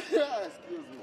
Excuse me.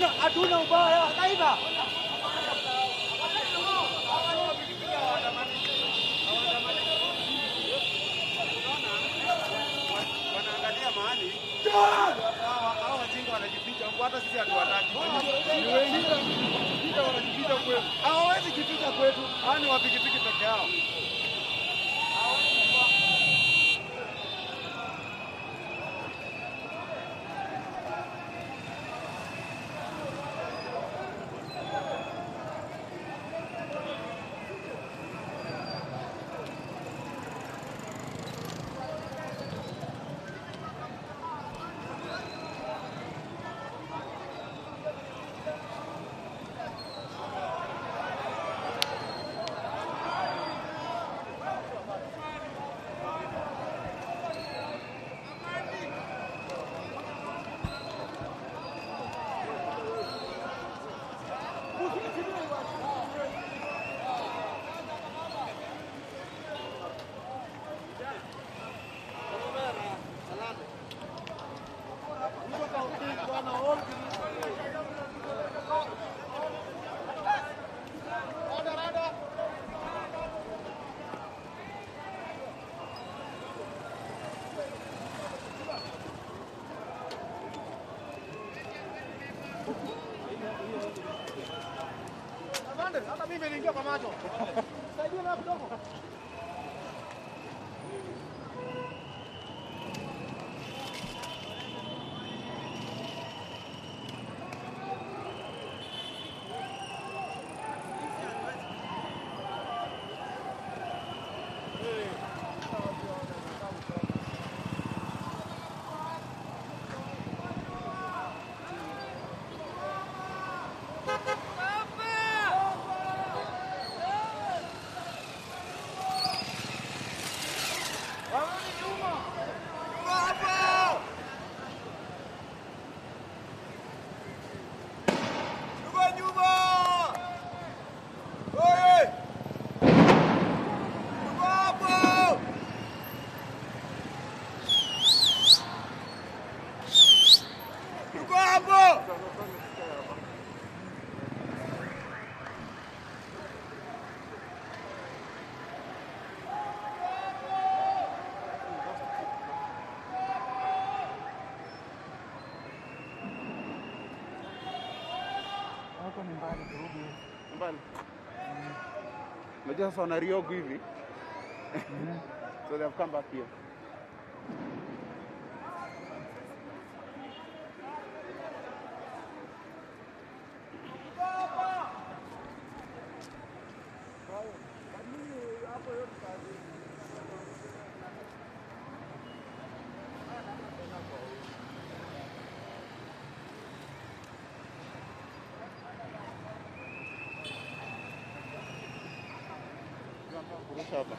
hatuna ubaya. Kaiba. Wanaangalia mahali. Hao wajinga wanajificha huko, hata sisi hatuwataki. Ni wengine wanajificha kwetu. Hawawezi jificha kwetu. Hao ni wapikipiki peke yao. Hata mimi niliingia kwa macho. Saidia na kidogo. Wako nyumbani kurudi. Nyumbani. Unajua sasa wanariogo hivi. So they have come back here. Kurusha hapa.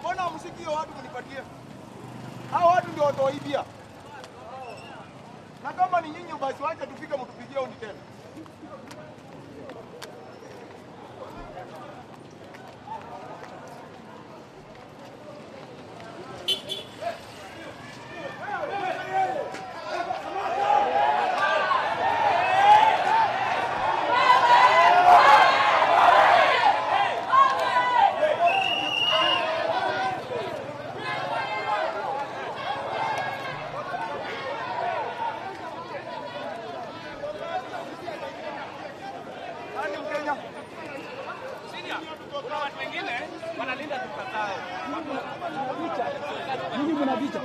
Mbona msikio watu kunipatia? Hao watu ndio watoibia. Na kama ni nyinyi basi wacha tufike mtupigie oni tena.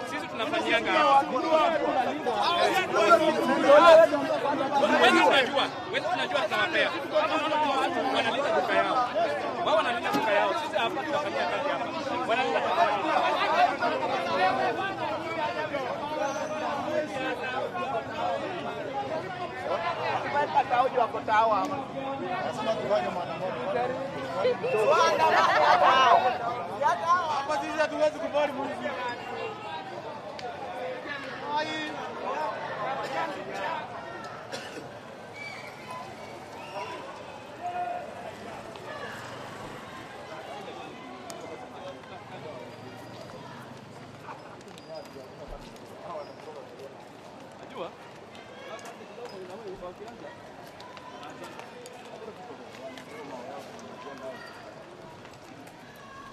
Sisi tunafanyianga wewe tunajua tunawapea. Watu wanalinda duka yao. Wao wanalinda duka yao. Sisi hapa tunafanyia kazi hapa. Wanalinda duka yao. Hapa sisi hatuwezi kubali mwizi. Najua?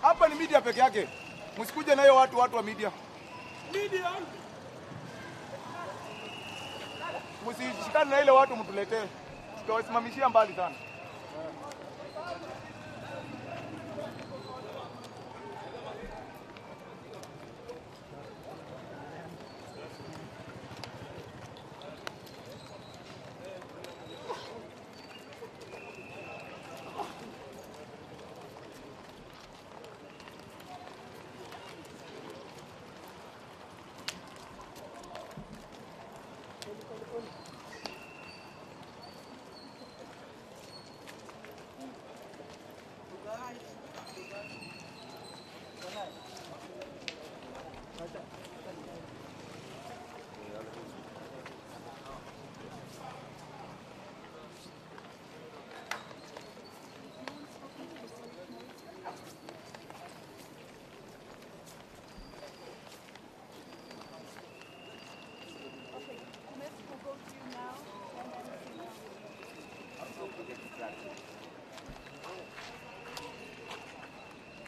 Hapa ni media peke yake. Msikuje na hiyo watu wa media. Media. Msishikane na ile watu mtuletee. Tutawasimamishia mbali sana.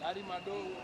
Dari madogo.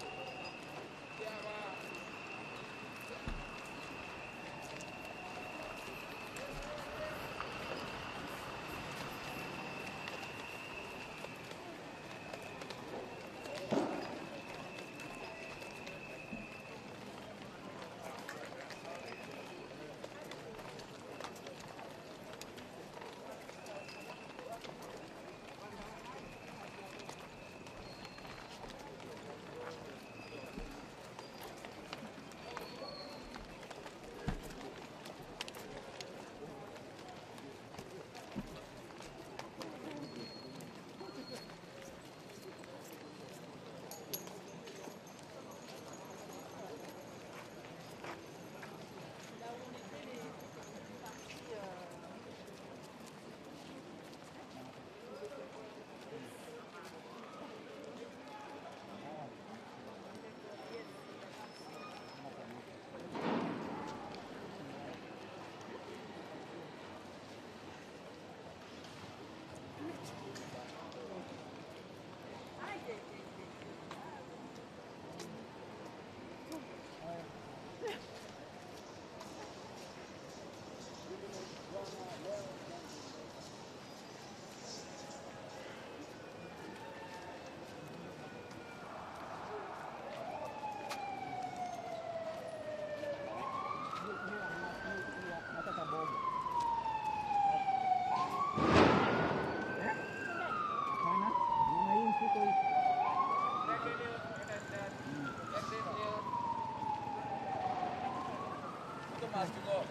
Must go.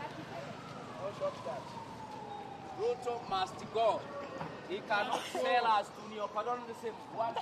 No shortcut. Ruto must go. He cannot sell us to neocolonialism. One.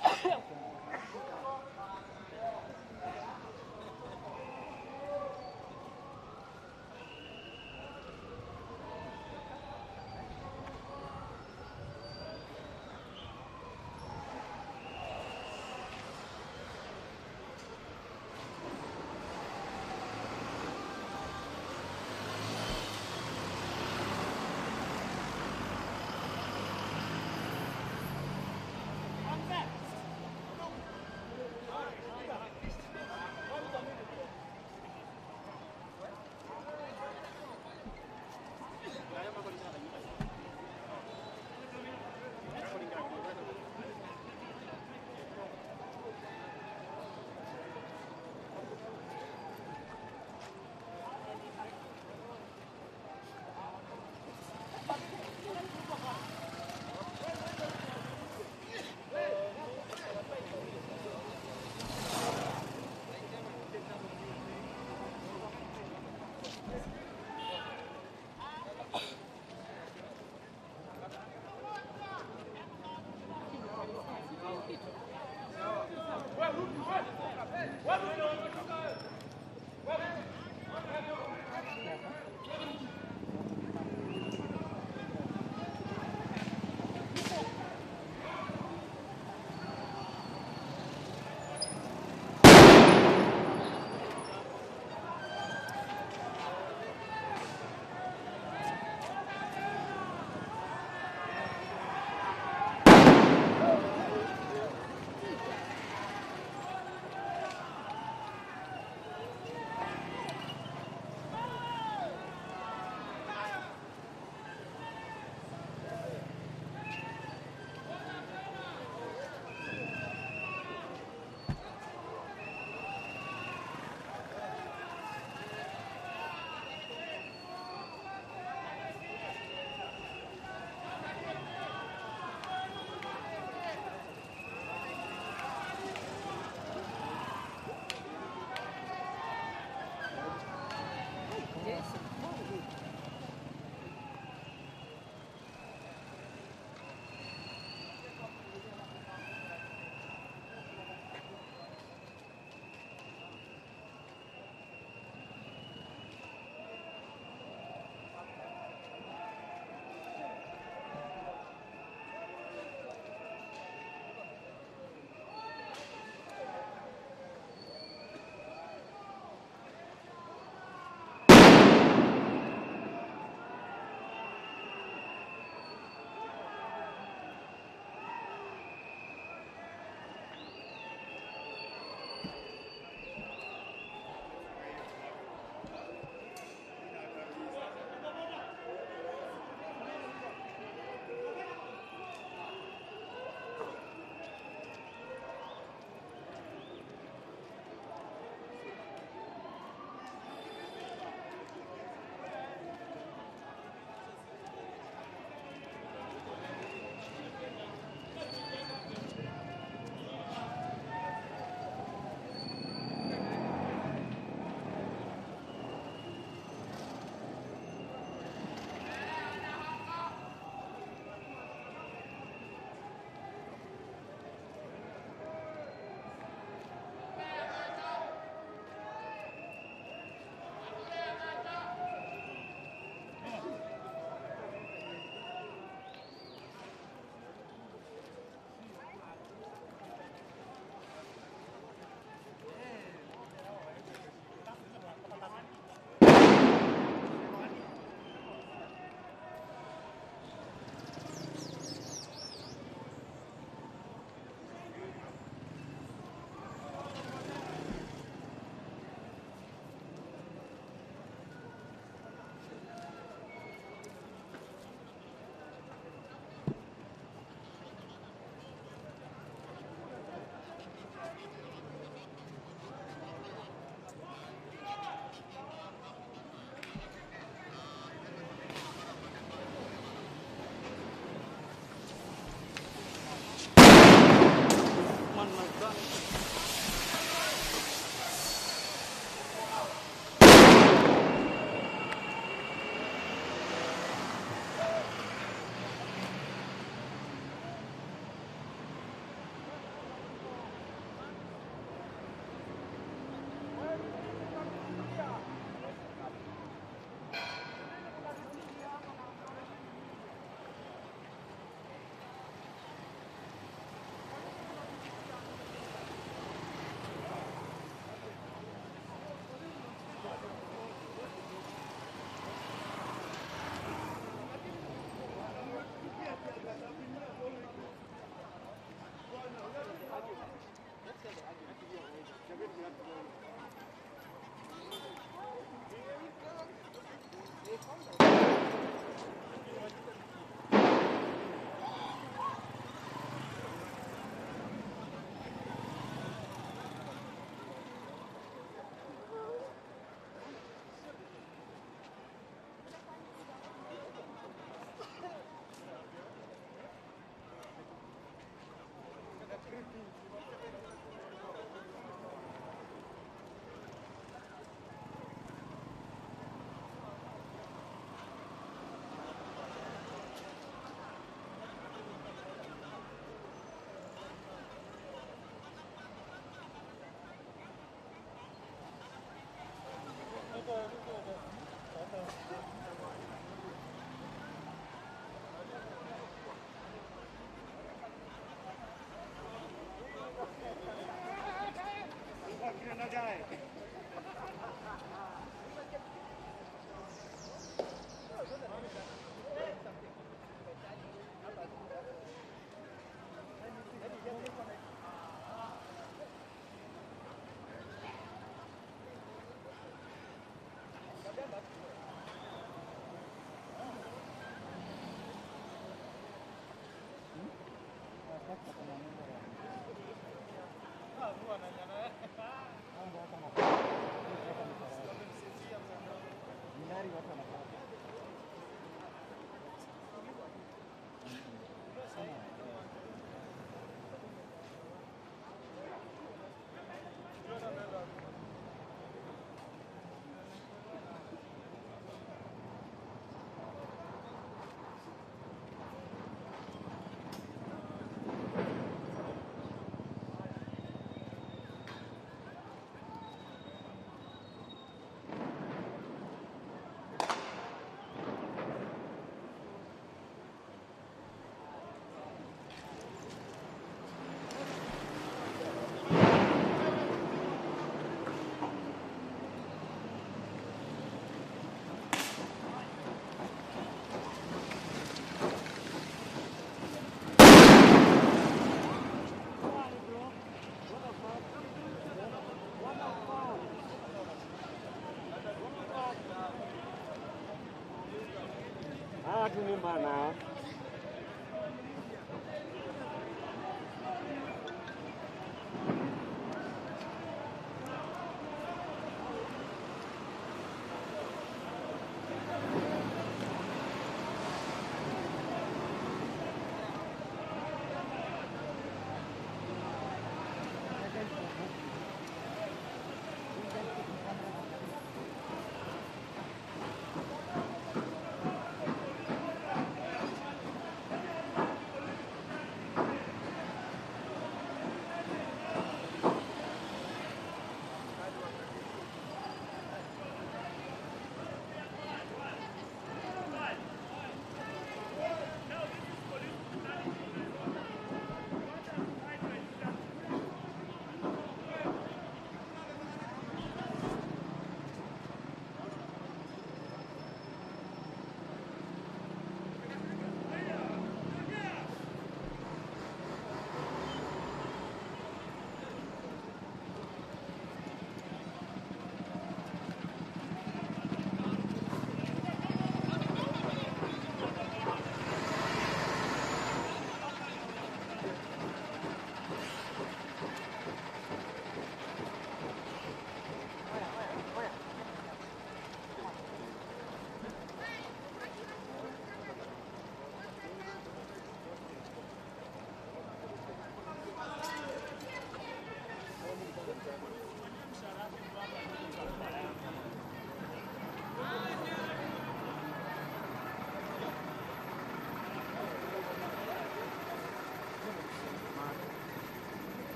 tu ni mana?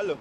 Halo.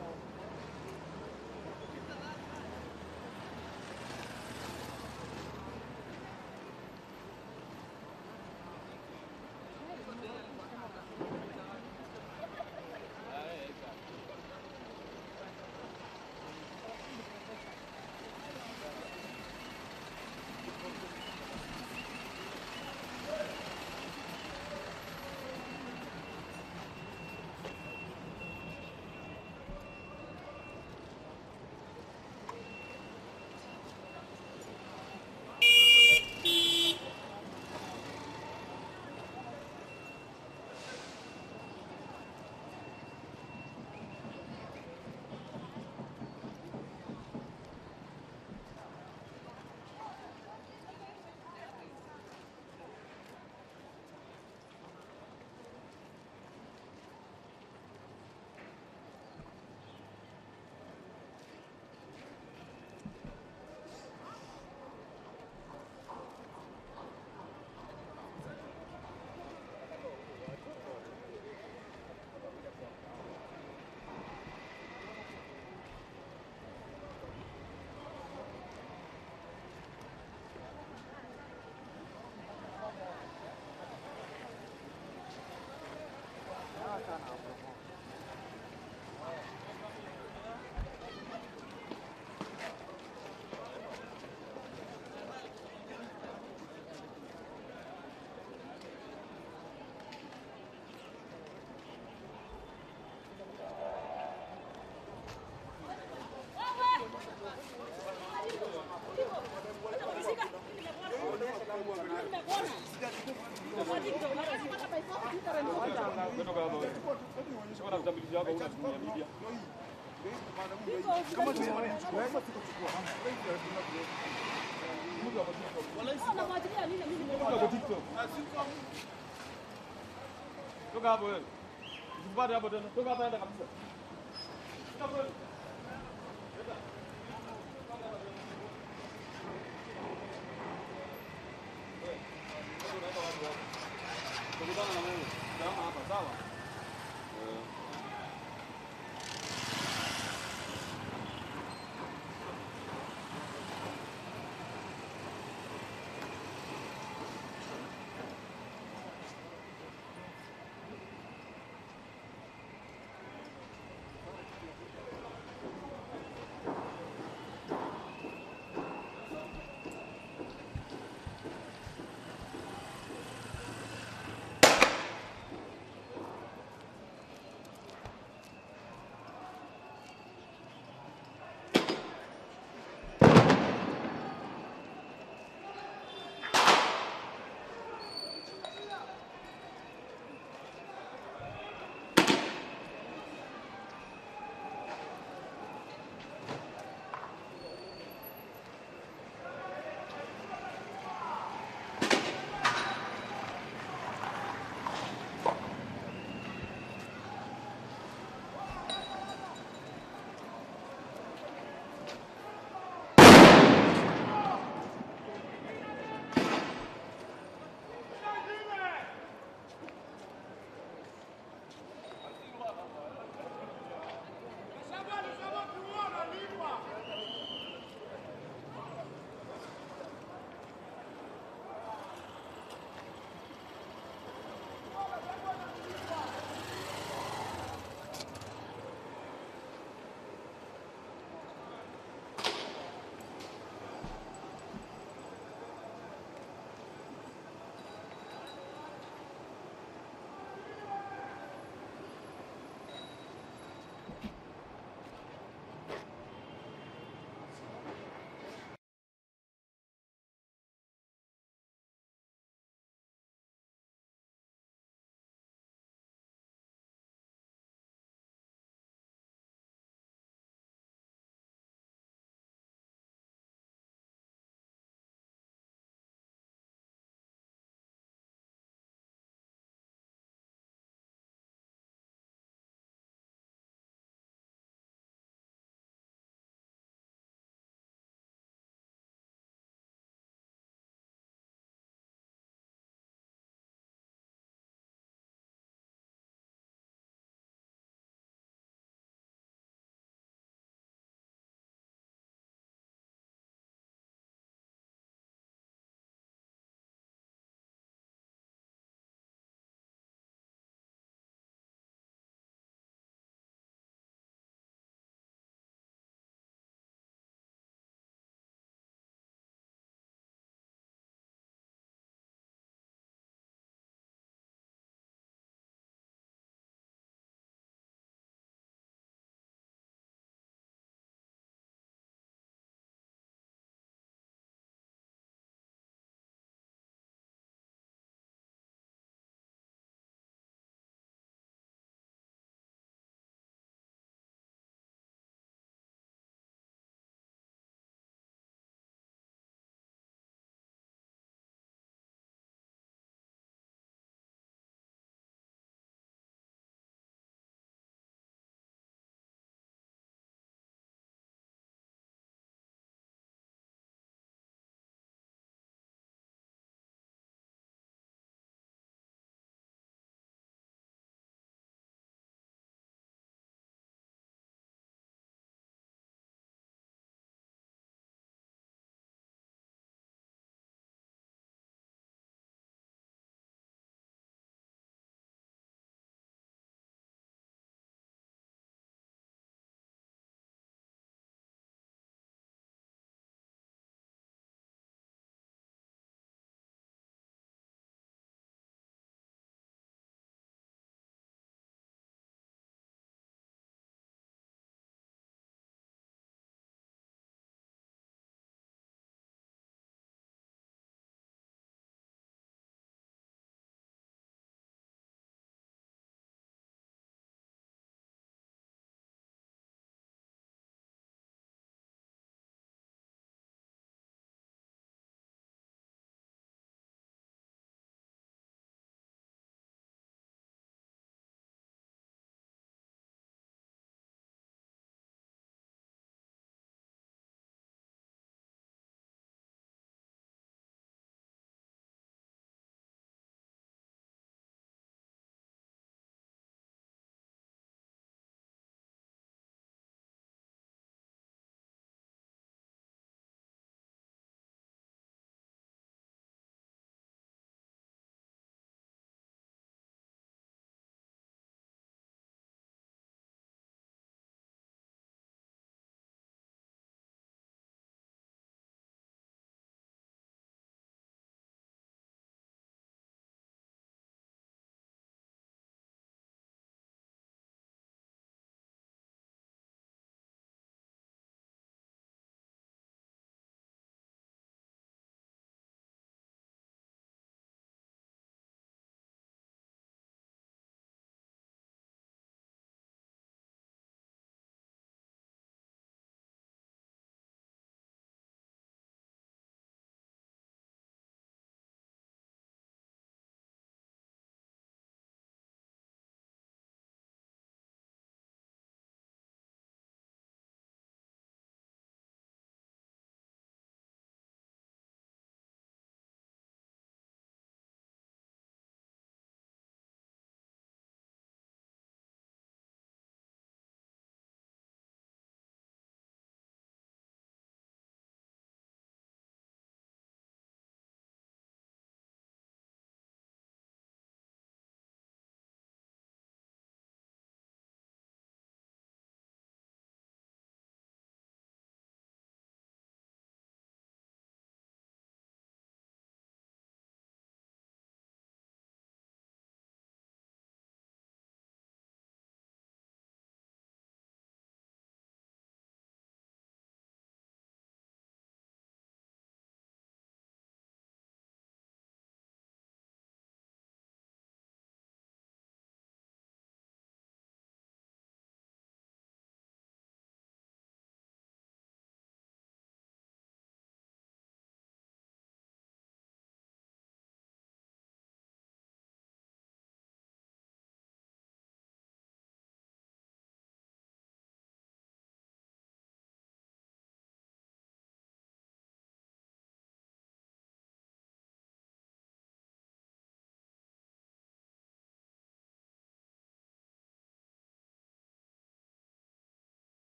kitambulisho yako unatumia media. Kama tunachukua toka hapo wewe. Usipate hapo tena. Toka hapa enda kabisa. Toka wewe. Tukutana na wewe. Kama hapa sawa?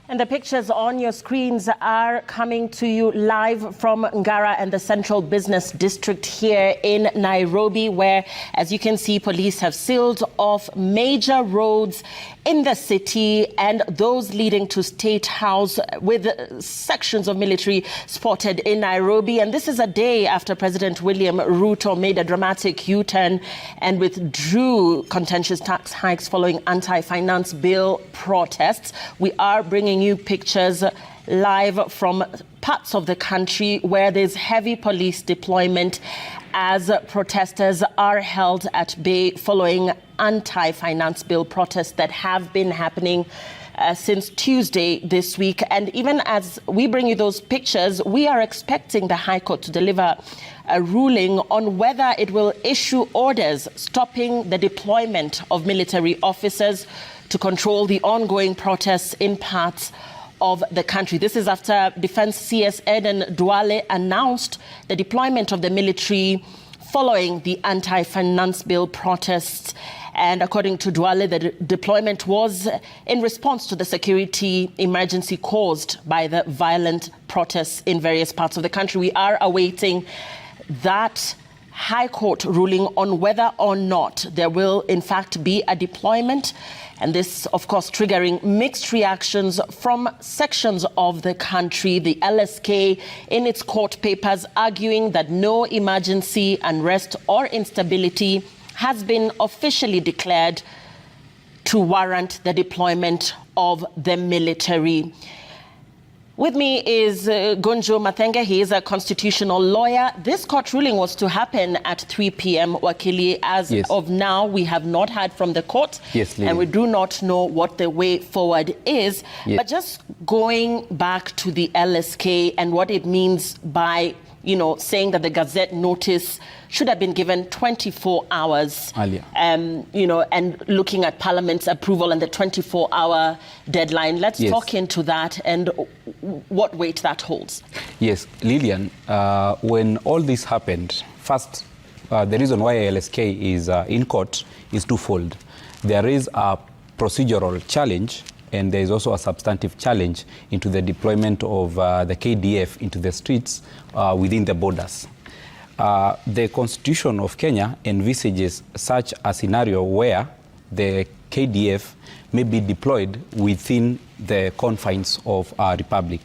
And the pictures on your screens are coming to you live from Ngara and the Central Business District here in Nairobi, where, as you can see, police have sealed off major roads in the city and those leading to State House, with sections of military spotted in Nairobi. And this is a day after President William Ruto made a dramatic U-turn and withdrew contentious tax hikes following anti-finance bill protests. We are bringing you pictures live from parts of the country where there's heavy police deployment as protesters are held at bay following anti-finance bill protests that have been happening since Tuesday this week. And even as we bring you those pictures, we are expecting the High Court to deliver a ruling on whether it will issue orders stopping the deployment of military officers to control the ongoing protests in parts of the country. This is after Defense CS Eden Duale announced the deployment of the military following the anti-finance bill protests. And according to Duale, the deployment was in response to the security emergency caused by the violent protests in various parts of the country. We are awaiting that High Court ruling on whether or not there will in fact be a deployment. And this, of course, triggering mixed reactions from sections of the country. The LSK, in its court papers, arguing that no emergency, unrest or instability has been officially declared to warrant the deployment of the military. With me is Gunjo Mathenge. He is a constitutional lawyer. This court ruling was to happen at 3 p.m. Wakili. As of now, we have not heard from the court. Yes, and we do not know what the way forward is. Yes. But just going back to the LSK and what it means by, saying that the Gazette notice should have been given 24 hours earlier. And looking at Parliament's approval and the 24-hour deadline. Let's talk into that and what weight that holds. Yes, Lillian, when all this happened, first, the reason why LSK is in court is twofold. There is a procedural challenge and there is also a substantive challenge into the deployment of the KDF into the streets within the borders. The Constitution of Kenya envisages such a scenario where the KDF may be deployed within the confines of our republic.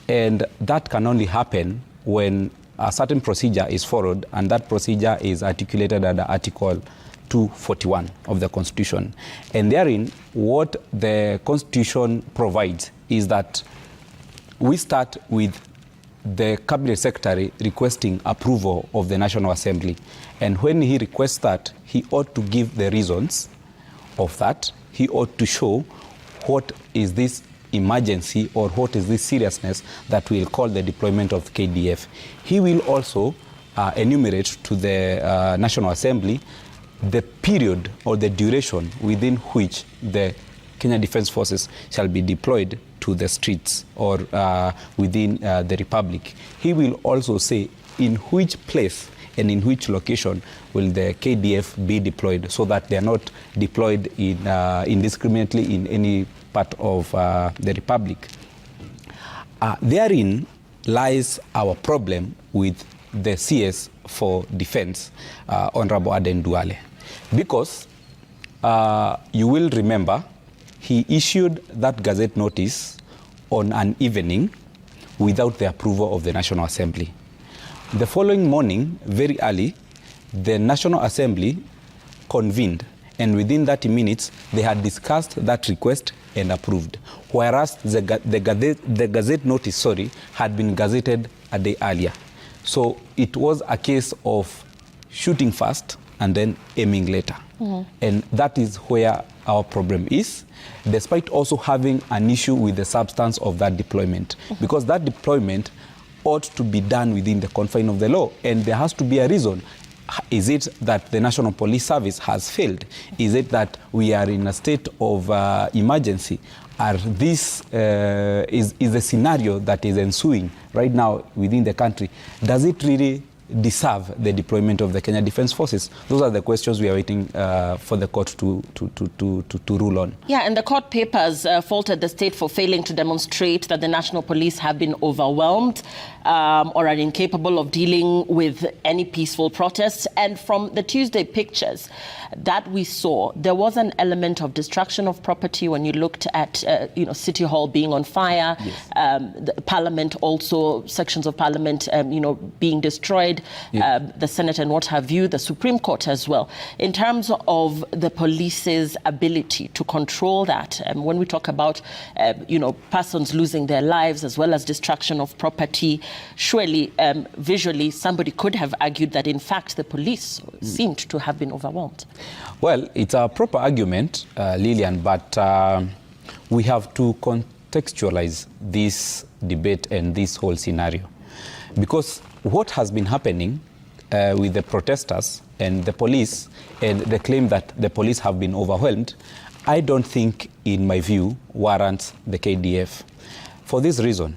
And that can only happen when a certain procedure is followed, and that procedure is articulated under Article 241 of the Constitution. And therein, what the Constitution provides is that we start with the Cabinet Secretary requesting approval of the National Assembly. And when he requests that, he ought to give the reasons of that. He ought to show what is this emergency or what is this seriousness that will call the deployment of KDF. He will also enumerate to the National Assembly the period or the duration within which the Kenya Defence Forces shall be deployed to the streets or within the Republic. He will also say in which place and in which location will the KDF be deployed, so that they are not deployed indiscriminately in any part of the Republic. Therein lies our problem with the CS for Defence, Honorable Aden Duale. Because you will remember, he issued that Gazette notice on an evening without the approval of the National Assembly. The following morning, very early, the National Assembly convened, and within 30 minutes, they had discussed that request and approved, whereas the Gazette notice, had been gazetted a day earlier. So it was a case of shooting first and then aiming later. And that is where our problem is, despite also having an issue with the substance of that deployment. Because that deployment ought to be done within the confine of the law, and there has to be a reason. Is it that the National Police Service has failed? Is it that we are in a state of emergency? Is the scenario that is ensuing right now within the country, does it really deserve the deployment of the Kenya Defence Forces? Those are the questions we are waiting for the court to rule on. Yeah, and the court papers faulted the state for failing to demonstrate that the National Police have been overwhelmed or are incapable of dealing with any peaceful protests. And from the Tuesday pictures that we saw, there was an element of destruction of property when you looked at, City Hall being on fire, yes. The Parliament also, sections of Parliament, being destroyed, yeah. The Senate and what have you, the Supreme Court as well. In terms of the police's ability to control that, when we talk about, persons losing their lives as well as destruction of property, surely, visually, somebody could have argued that, in fact, the police seemed to have been overwhelmed. Well, it's a proper argument, Lillian, but we have to contextualize this debate and this whole scenario. Because what has been happening with the protesters and the police and the claim that the police have been overwhelmed, I don't think, in my view, warrants the KDF. For this reason,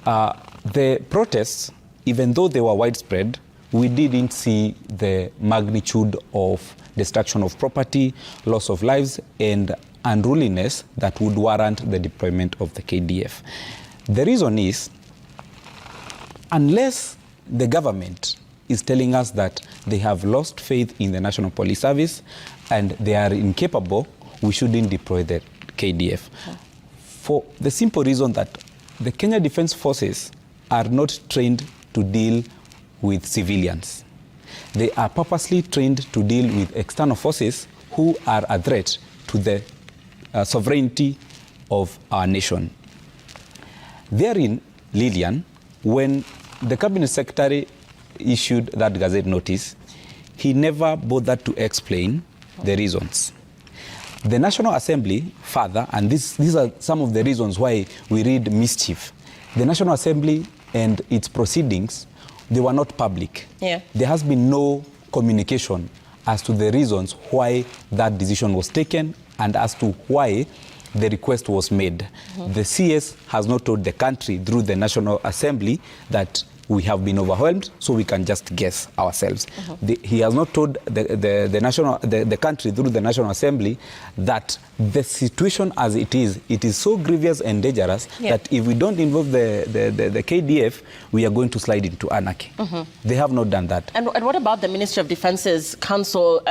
the protests, even though they were widespread, we didn't see the magnitude of destruction of property, loss of lives, and unruliness that would warrant the deployment of the KDF. The reason is, unless the government is telling us that they have lost faith in the National Police Service and they are incapable, we shouldn't deploy the KDF. Okay. For the simple reason that the Kenya Defence Forces are not trained to deal with civilians. They are purposely trained to deal with external forces who are a threat to the sovereignty of our nation. Therein, Lillian, when the Cabinet Secretary issued that Gazette notice, he never bothered to explain the reasons. The National Assembly, further, and these are some of the reasons why we read mischief. The National Assembly and its proceedings, they were not public. Yeah. There has been no communication as to the reasons why that decision was taken and as to why the request was made. Mm-hmm. The CS has not told the country through the National Assembly that we have been overwhelmed, so we can just guess ourselves. Mm-hmm. He has not told the country through the National Assembly that the situation as it is so grievous and dangerous that if we don't involve the KDF, we are going to slide into anarchy. Mm-hmm. They have not done that. And what about the Ministry of Defence's counsel,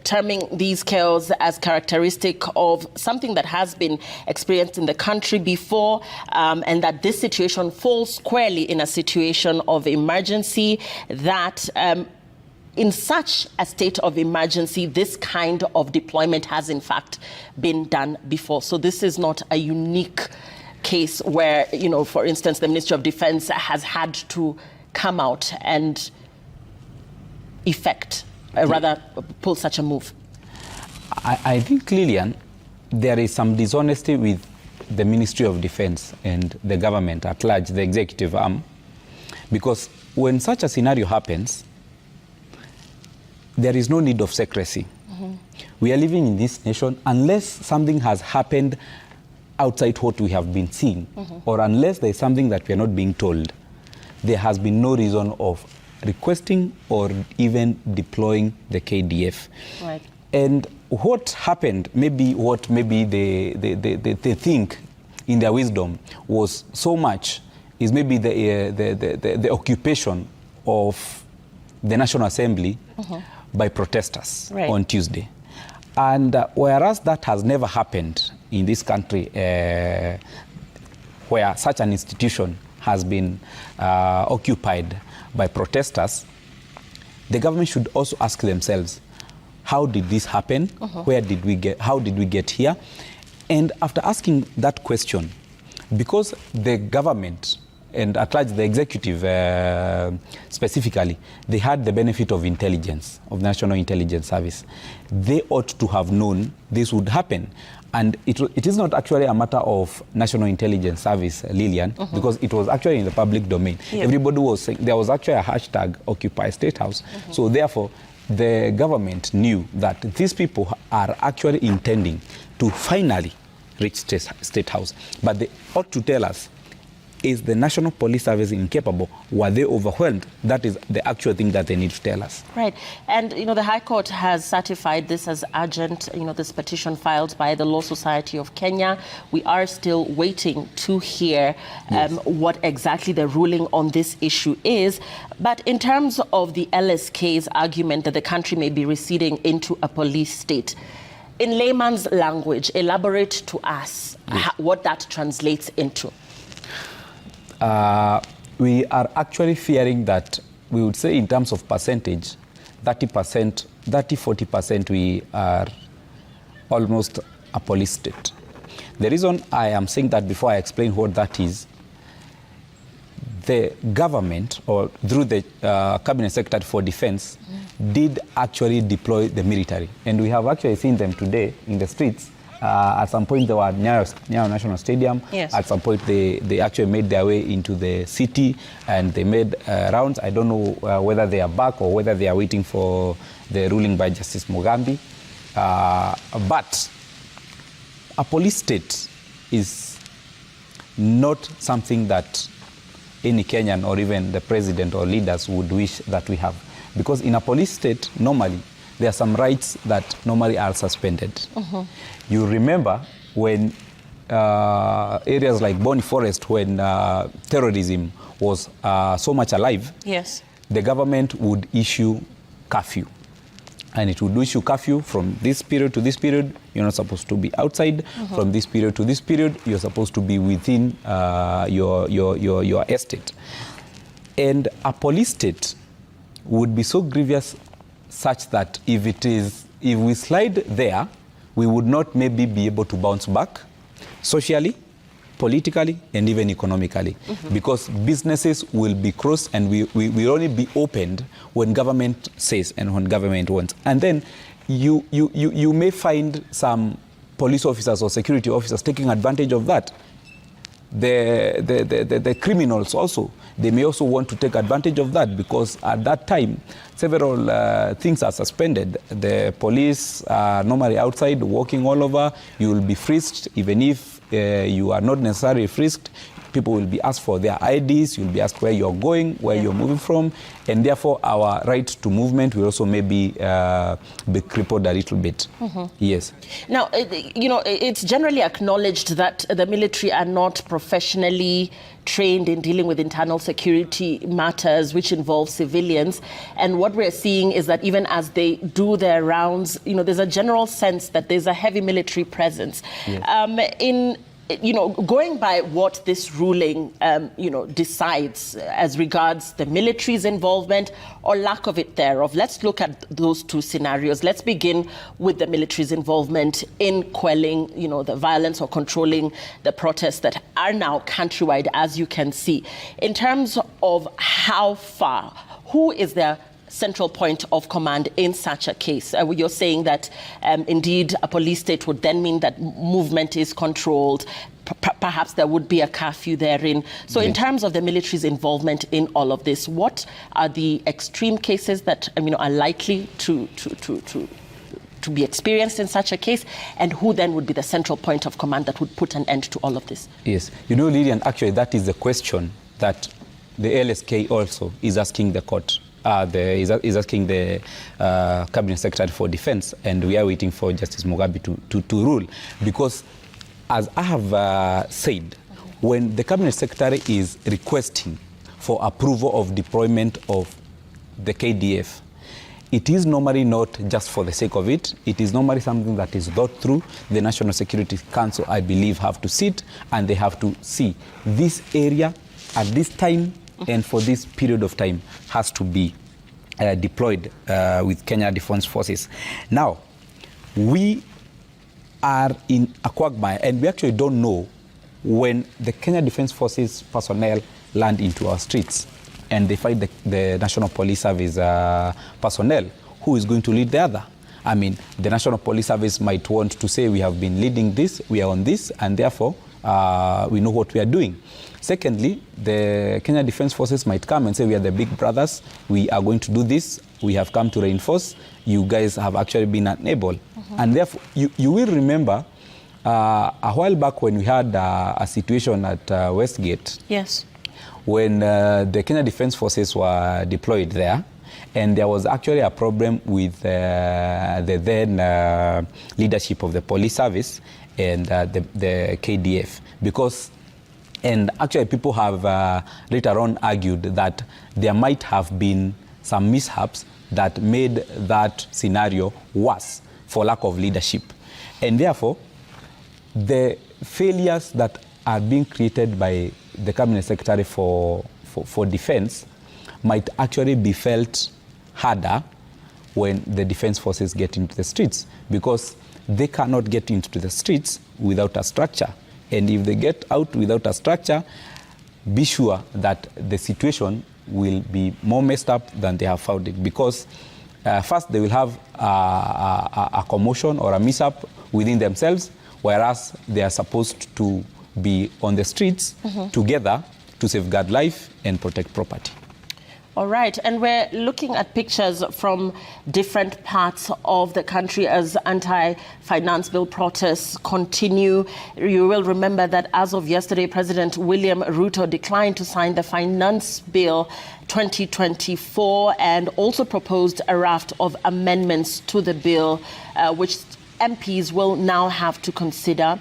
terming these chaos as characteristic of something that has been experienced in the country before, and that this situation falls squarely in a situation of emergency, that in such a state of emergency, this kind of deployment has in fact been done before. So this is not a unique case where, for instance, the Ministry of Defense has had to come out and rather pull such a move. I think, Lillian, there is some dishonesty with the Ministry of Defense and the government at large, the executive arm. Because when such a scenario happens, there is no need of secrecy. Mm-hmm. We are living in this nation unless something has happened outside what we have been seeing, mm-hmm. or unless there is something that we are not being told. There has been no reason of requesting or even deploying the KDF. Right. And what happened, maybe they think in their wisdom was so much is maybe the occupation of the National Assembly mm-hmm. by protesters on Tuesday. And whereas that has never happened in this country, where such an institution has been occupied by protesters, the government should also ask themselves, how did this happen? Mm-hmm. How did we get here? And after asking that question, because the government and at large the executive specifically, they had the benefit of intelligence, of National Intelligence Service. They ought to have known this would happen. And it is not actually a matter of National Intelligence Service, Lillian, mm-hmm. because it was actually in the public domain. Yeah. Everybody was saying, there was actually a hashtag Occupy State House. Mm-hmm. So therefore, the government knew that these people are actually intending to finally reach State House. But they ought to tell us, Is the National Police Service incapable? Were they overwhelmed? That is the actual thing that they need to tell us. Right. And, the High Court has certified this as urgent, this petition filed by the Law Society of Kenya. We are still waiting to hear what exactly the ruling on this issue is. But in terms of the LSK's argument that the country may be receding into a police state, in layman's language, elaborate to us what that translates into. We are actually fearing that we would say in terms of percentage, 40% we are almost a police state. The reason I am saying that before I explain what that is, the government, or through the Cabinet Secretary for Defense, did actually deploy the military. And we have actually seen them today in the streets. At some point, they were near National Stadium. Yes. At some point, they actually made their way into the city and they made rounds. I don't know whether they are back or whether they are waiting for the ruling by Justice Mugambi. But a police state is not something that any Kenyan or even the president or leaders would wish that we have. Because in a police state, normally, there are some rights that normally are suspended. You remember when areas like Boni Forest, when terrorism was so much alive, yes, the government would issue curfew. And it would issue curfew from this period to this period. You're not supposed to be outside. From this period to this period, you're supposed to be within your estate. And a police state would be so grievous such that if we slide there, we would not maybe be able to bounce back socially, politically, and even economically, because businesses will be closed and we will only be opened when government says and when government wants. And then you may find some police officers or security officers taking advantage of that. The criminals also, they may also want to take advantage of that, because at that time several things are suspended. The police are normally outside walking all over. You will be frisked. Even if you are not necessarily frisked, people will be asked for their IDs. You'll be asked where you're going, where you're moving from, and therefore our right to movement will also maybe be crippled a little bit. Yes. Now, it's generally acknowledged that the military are not professionally trained in dealing with internal security matters which involve civilians. And what we're seeing is that even as they do their rounds, there's a general sense that there's a heavy military presence. Yes. Going by what this ruling, decides as regards the military's involvement or lack of it thereof, let's look at those two scenarios. Let's begin with the military's involvement in quelling, the violence or controlling the protests that are now countrywide, as you can see. In terms of how far, who is their central point of command in such a case? You're saying that indeed a police state would then mean that movement is controlled. Perhaps there would be a curfew therein. So in terms of the military's involvement in all of this, what are the extreme cases that are likely to be experienced in such a case, and who then would be the central point of command that would put an end to all of this? Yes, Lillian, actually that is the question that the LSK also is asking the court. Is asking the Cabinet Secretary for Defense, and we are waiting for Justice Mugabe to rule. Because, as I have said, when the Cabinet Secretary is requesting for approval of deployment of the KDF, it is normally not just for the sake of it. It is normally something that is thought through. The National Security Council, I believe, have to sit and they have to see this area at this time and for this period of time has to be deployed with Kenya Defense Forces. Now, we are in a quagmire, and we actually don't know when the Kenya Defense Forces personnel land into our streets and they fight the National Police Service personnel, who is going to lead the other. I mean, the National Police Service might want to say, we have been leading this, we are on this, and therefore we know what we are doing. Secondly, the Kenya Defense Forces might come and say, we are the big brothers, we are going to do this, we have come to reinforce, you guys have actually been unable. And therefore, you will remember a while back when we had a situation at Westgate, Yes. when the Kenya Defence Forces were deployed there, and there was actually a problem with the then leadership of the police service and the KDF, because, and actually people have later on argued that there might have been some mishaps that made that scenario worse for lack of leadership. And therefore, the failures that are being created by the Cabinet Secretary for Defense might actually be felt harder when the defense forces get into the streets, because they cannot get into the streets without a structure. And if they get out without a structure, be sure that the situation will be more messed up than they have found it, because first they will have a commotion or a mishap within themselves, whereas they are supposed to be on the streets together to safeguard life and protect property. All right, and we're looking at pictures from different parts of the country as anti-finance bill protests continue. You will remember that as of yesterday, President William Ruto declined to sign the Finance Bill 2024 and also proposed a raft of amendments to the bill, which MPs will now have to consider.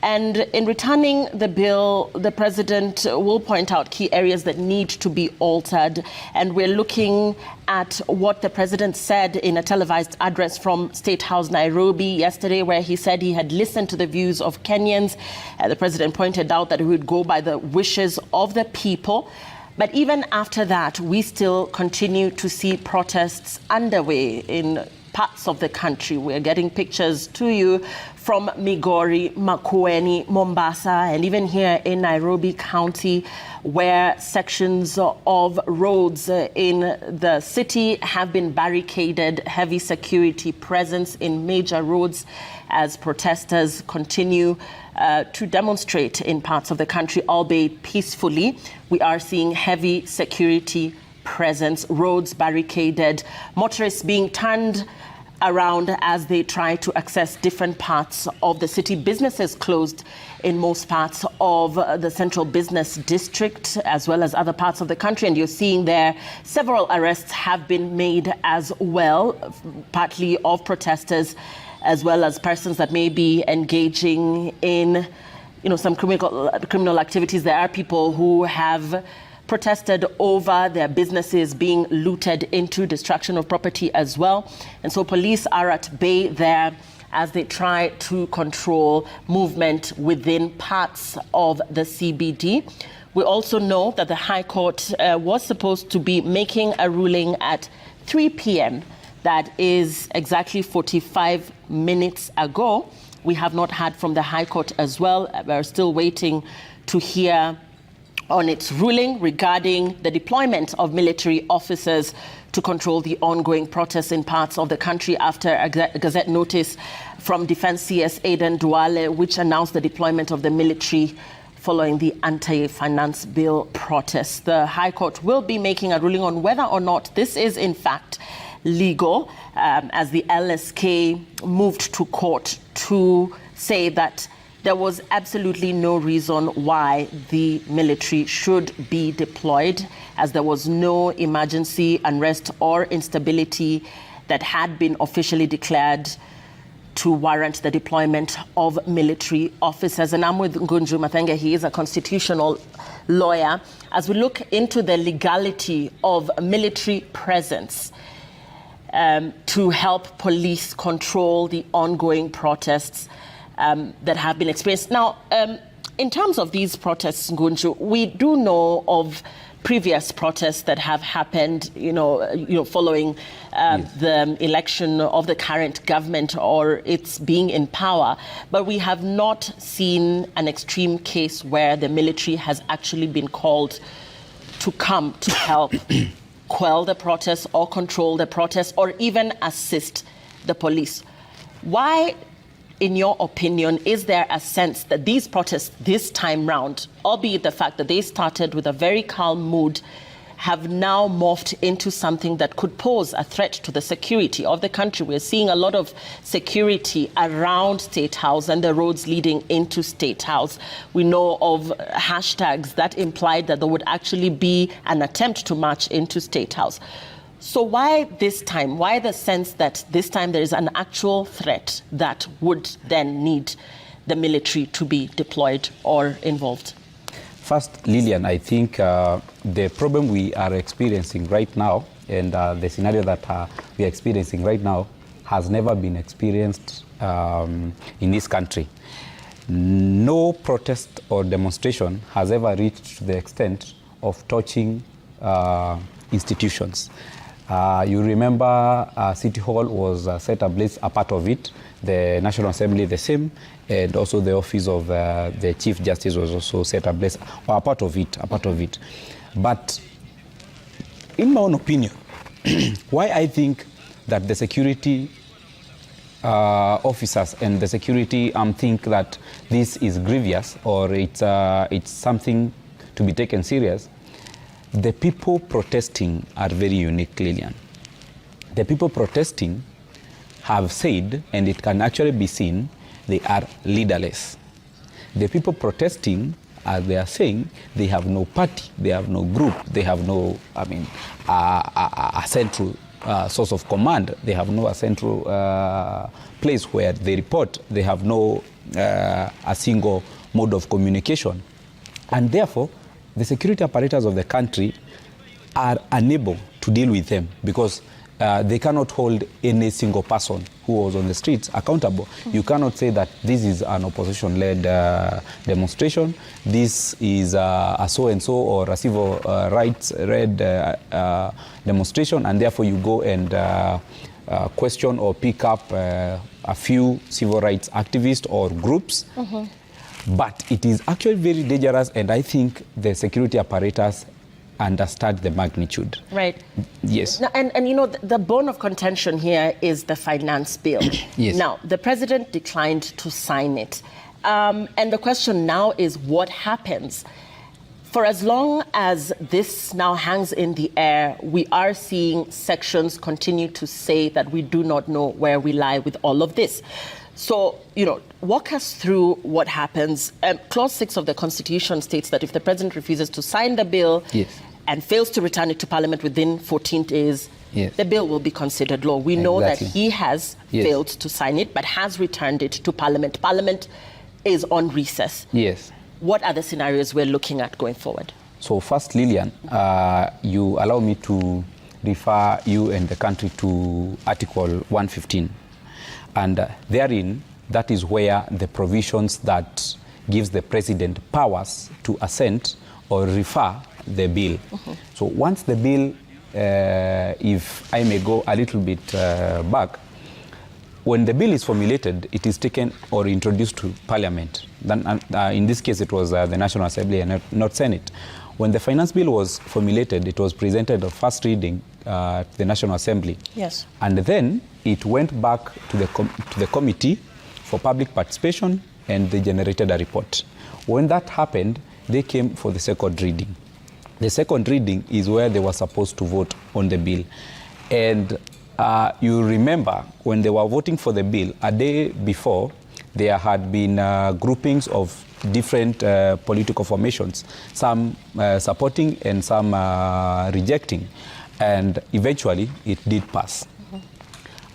And in returning the bill, the president will point out key areas that need to be altered. And we're looking at what the president said in a televised address from State House, Nairobi yesterday, where he said he had listened to the views of Kenyans. The president pointed out that he would go by the wishes of the people. But even after that, we still continue to see protests underway in parts of the country. We're getting pictures to you from Migori, Makueni, Mombasa, and even here in Nairobi County, where sections of roads in the city have been barricaded, heavy security presence in major roads as protesters continue to demonstrate in parts of the country, albeit peacefully. We are seeing heavy security presence, roads barricaded, motorists being turned around as they try to access different parts of the city. Businesses closed in most parts of the central business district, as well as other parts of the country. And you're seeing there several arrests have been made as well, partly of protesters, as well as persons that may be engaging in, some criminal activities. There are people who have protested over their businesses being looted into, destruction of property as well. And so police are at bay there as they try to control movement within parts of the CBD. We also know that the High Court was supposed to be making a ruling at 3 p.m. That is exactly 45 minutes ago. We have not heard from the High Court as well. We're still waiting to hear on its ruling regarding the deployment of military officers to control the ongoing protests in parts of the country after a Gazette notice from Defense CS Aden Duale, which announced the deployment of the military following the anti-finance bill protests. The High Court will be making a ruling on whether or not this is in fact legal, as the LSK moved to court to say that there was absolutely no reason why the military should be deployed, as there was no emergency, unrest or instability that had been officially declared to warrant the deployment of military officers. And I'm with Ngunju Mathenge. He is a constitutional lawyer. As we look into the legality of military presence to help police control the ongoing protests that have been experienced. Now, in terms of these protests, Ngunju, we do know of previous protests that have happened, following the election of the current government or its being in power. But we have not seen an extreme case where the military has actually been called to come to help quell the protests or control the protests or even assist the police. Why, in your opinion, is there a sense that these protests this time round, albeit the fact that they started with a very calm mood, have now morphed into something that could pose a threat to the security of the country. We're seeing a lot of security around State House and the roads leading into State House. We know of hashtags that implied that there would actually be an attempt to march into State House. So why this time? Why the sense that this time there is an actual threat that would then need the military to be deployed or involved? First, Lillian, I think the problem we are experiencing right now and the scenario that we are experiencing right now has never been experienced in this country. No protest or demonstration has ever reached to the extent of touching institutions. You remember City Hall was set ablaze, a part of it, the National Assembly the same, and also the office of the Chief Justice was also set ablaze, or a part of it. But in my own opinion, why I think that the security officers and the security think that this is grievous or it's something to be taken serious, the people protesting are very unique, Lillian. The people protesting have said, and it can actually be seen, they are leaderless. The people protesting, as they are saying, they have no party, they have no group, they have no, a central source of command. They have no a central place where they report. They have no a single mode of communication. And therefore, the security apparatus of the country are unable to deal with them because they cannot hold any single person who was on the streets accountable. You cannot say that this is an opposition-led demonstration, this is a so-and-so or a civil rights-led demonstration, and therefore you go and question or pick up a few civil rights activists or groups. But it is actually very dangerous, and I think the security apparatus understand the magnitude. Right. Yes. Now, and you know, the bone of contention here is the finance bill. Yes. Now, the president declined to sign it. And the question now is what happens? For as long as this now hangs in the air, we are seeing sections continue to say that we do not know where we lie with all of this. So, you know, walk us through what happens. Clause 6 of the Constitution states that if the president refuses to sign the bill and fails to return it to Parliament within 14 days, the bill will be considered law. We know that he has failed to sign it, but has returned it to Parliament. Parliament is on recess. Yes. What are the scenarios we're looking at going forward? So first, Lillian, you allow me to refer you and the country to Article 115. And therein, that is where the provisions that gives the president powers to assent or refer the bill. So once the bill, if I may go a little bit back, when the bill is formulated, it is taken or introduced to Parliament. Then, in this case, it was the National Assembly and not Senate. When the finance bill was formulated, it was presented at first reading to the National Assembly. Yes. And then it went back to the committee for public participation, and they generated a report. When that happened, they came for the second reading. The second reading is where they were supposed to vote on the bill. And you remember when they were voting for the bill, a day before, there had been groupings of different political formations, some supporting and some rejecting. And eventually, it did pass.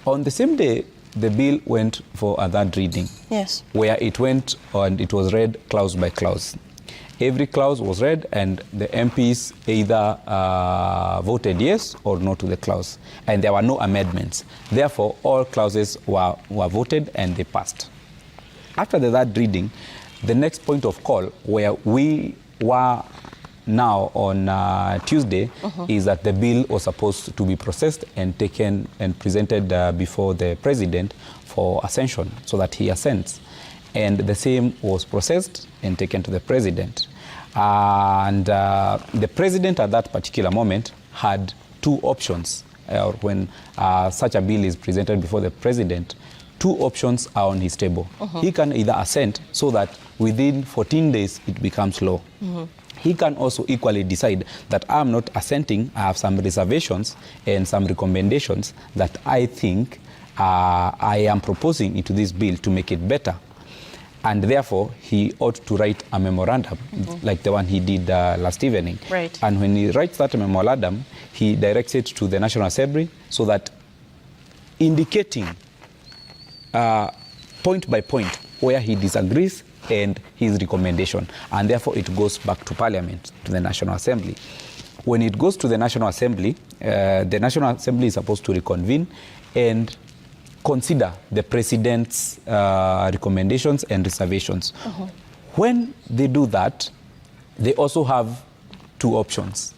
On the same day, the bill went for a third reading. Yes. Where it went and it was read clause by clause. Every clause was read, and the MPs either voted yes or no to the clause. And there were no amendments. Therefore, all clauses were voted and they passed. After the third reading, the next point of call, where we were now on Tuesday, is that the bill was supposed to be processed and taken and presented before the president for ascension, so that he assents. And the same was processed and taken to the president. And the president at that particular moment had two options. When such a bill is presented before the president, two options are on his table. He can either assent so that within 14 days it becomes law. he can also equally decide that I'm not assenting, I have some reservations and some recommendations that I think I am proposing into this bill to make it better. And therefore, he ought to write a memorandum, like the one he did last evening. Right. And when he writes that memorandum, he directs it to the National Assembly so that indicating point by point where he disagrees and his recommendation. And therefore, it goes back to Parliament, to the National Assembly. When it goes to the National Assembly is supposed to reconvene and consider the President's recommendations and reservations. When they do that, they also have two options,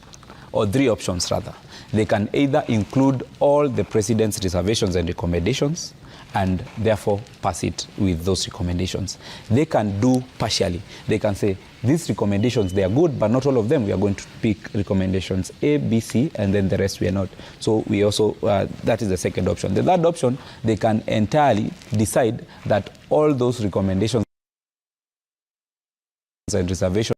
or three options rather. They can either include all the President's reservations and recommendations and therefore pass it with those recommendations. They can do partially. They can say, these recommendations, they are good, but not all of them. We are going to pick recommendations A, B, C, and then the rest we are not. So we also, that is the second option. The third option, they can entirely decide that all those recommendations and reservations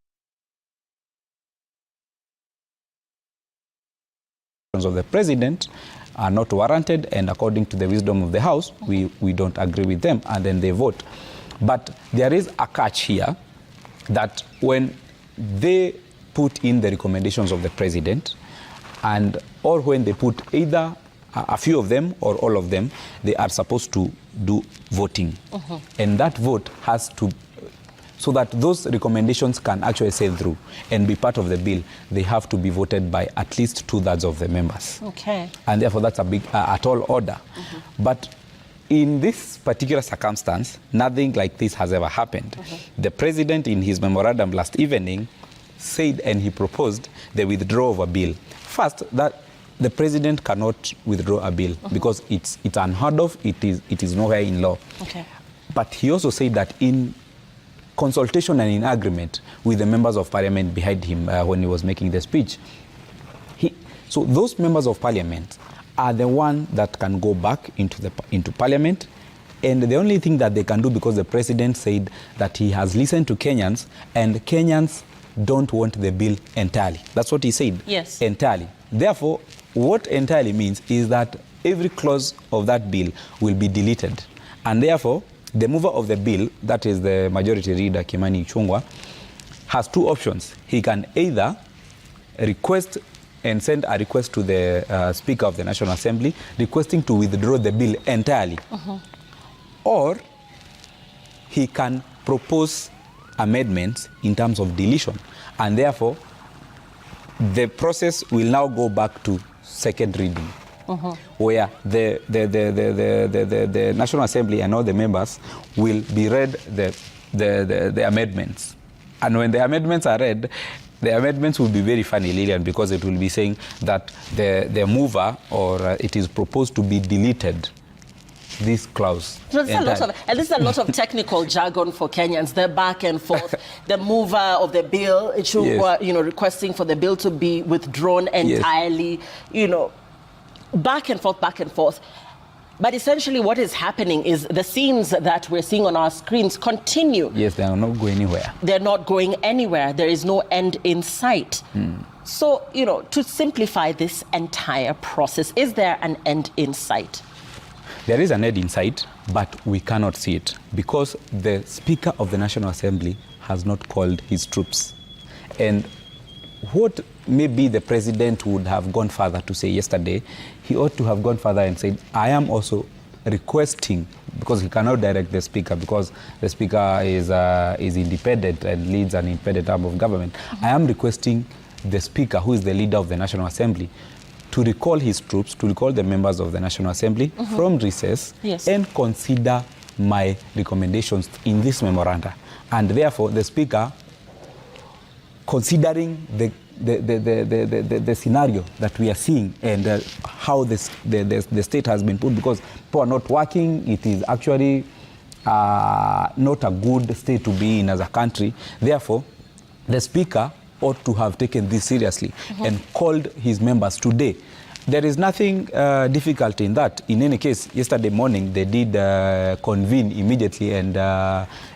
of the President are not warranted, and according to the wisdom of the House, we don't agree with them, and then they vote. But there is a catch here, that when they put in the recommendations of the President, or when they put either a few of them or all of them, they are supposed to do voting. And that vote has to, so that those recommendations can actually sail through and be part of the bill, they have to be voted by at least 2/3 of the members. Okay. And therefore, that's a big, a tall order. But in this particular circumstance, nothing like this has ever happened. The President, in his memorandum last evening, said, and he proposed, the withdrawal of a bill. First, that the President cannot withdraw a bill because it's unheard of, it is nowhere in law. Okay. But he also said that in consultation and in agreement with the members of Parliament behind him when he was making the speech, so those members of Parliament are the one that can go back into Parliament, and the only thing that they can do, because the President said that he has listened to Kenyans, and Kenyans don't want the bill entirely. That's what he said. Yes. Entirely. Therefore, what entirely means is that every clause of that bill will be deleted, and therefore the mover of the bill, that is the majority leader Kimani Ichung'wah, has two options. He can either request and send a request to the Speaker of the National Assembly requesting to withdraw the bill entirely. Or he can propose amendments in terms of deletion, and therefore the process will now go back to second reading, where the National Assembly and all the members will be read the amendments. And when the amendments are read, the amendments will be very funny, Lillian, because it will be saying that the mover, or it is proposed to be deleted, this clause. So this is a lot of technical jargon for Kenyans. The back and forth, the mover of the bill, it should, requesting for the bill to be withdrawn entirely, back and forth. But essentially what is happening is the scenes that we're seeing on our screens continue. Yes, they are not going anywhere. They're not going anywhere. There is no end in sight. So, to simplify this entire process, is there an end in sight? There is an end in sight, but we cannot see it because the Speaker of the National Assembly has not called his troops. And what maybe the President would have gone further to say yesterday, he ought to have gone further and said, I am also requesting, because he cannot direct the Speaker, because the Speaker is independent and leads an independent arm of government. I am requesting the Speaker, who is the leader of the National Assembly, to recall his troops, to recall the members of the National Assembly from recess and consider my recommendations in this memoranda. And therefore, the Speaker, considering the scenario that we are seeing and how the state has been put, because people are not working, it is actually not a good state to be in as a country. Therefore, the Speaker ought to have taken this seriously and called his members today. There is nothing difficult in that. In any case, yesterday morning they did convene immediately and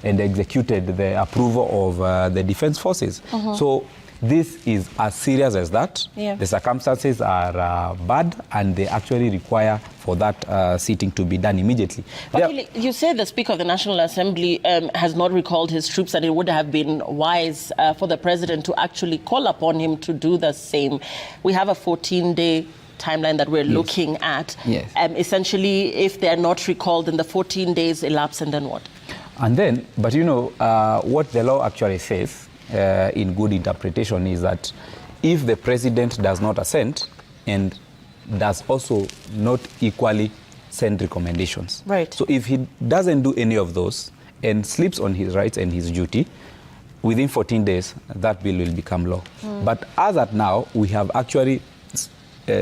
executed the approval of the defense forces. So this is as serious as that. Yeah. The circumstances are bad, and they actually require for that sitting to be done immediately. But you say the Speaker of the National Assembly has not recalled his troops, and it would have been wise for the President to actually call upon him to do the same. We have a 14-day timeline that we're looking at. Yes. Essentially, if they're not recalled, then the 14 days elapse, and then what? And then, but you know, what the law actually says in good interpretation is that if the President does not assent and does also not equally send recommendations. Right. So if he doesn't do any of those and sleeps on his rights and his duty, within 14 days, that bill will become law. But as at now, we have actually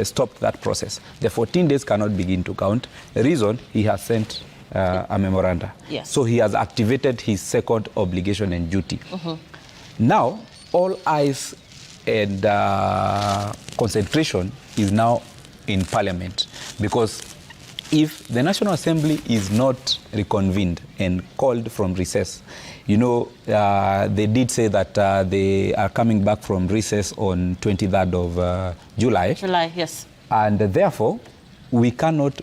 stopped that process. The 14 days cannot begin to count. The reason, he has sent a memoranda. Yes. So he has activated his second obligation and duty. Now, all eyes and concentration is now in Parliament, because if the National Assembly is not reconvened and called from recess, you know, they did say that they are coming back from recess on 23rd of July. July, yes. And therefore, we cannot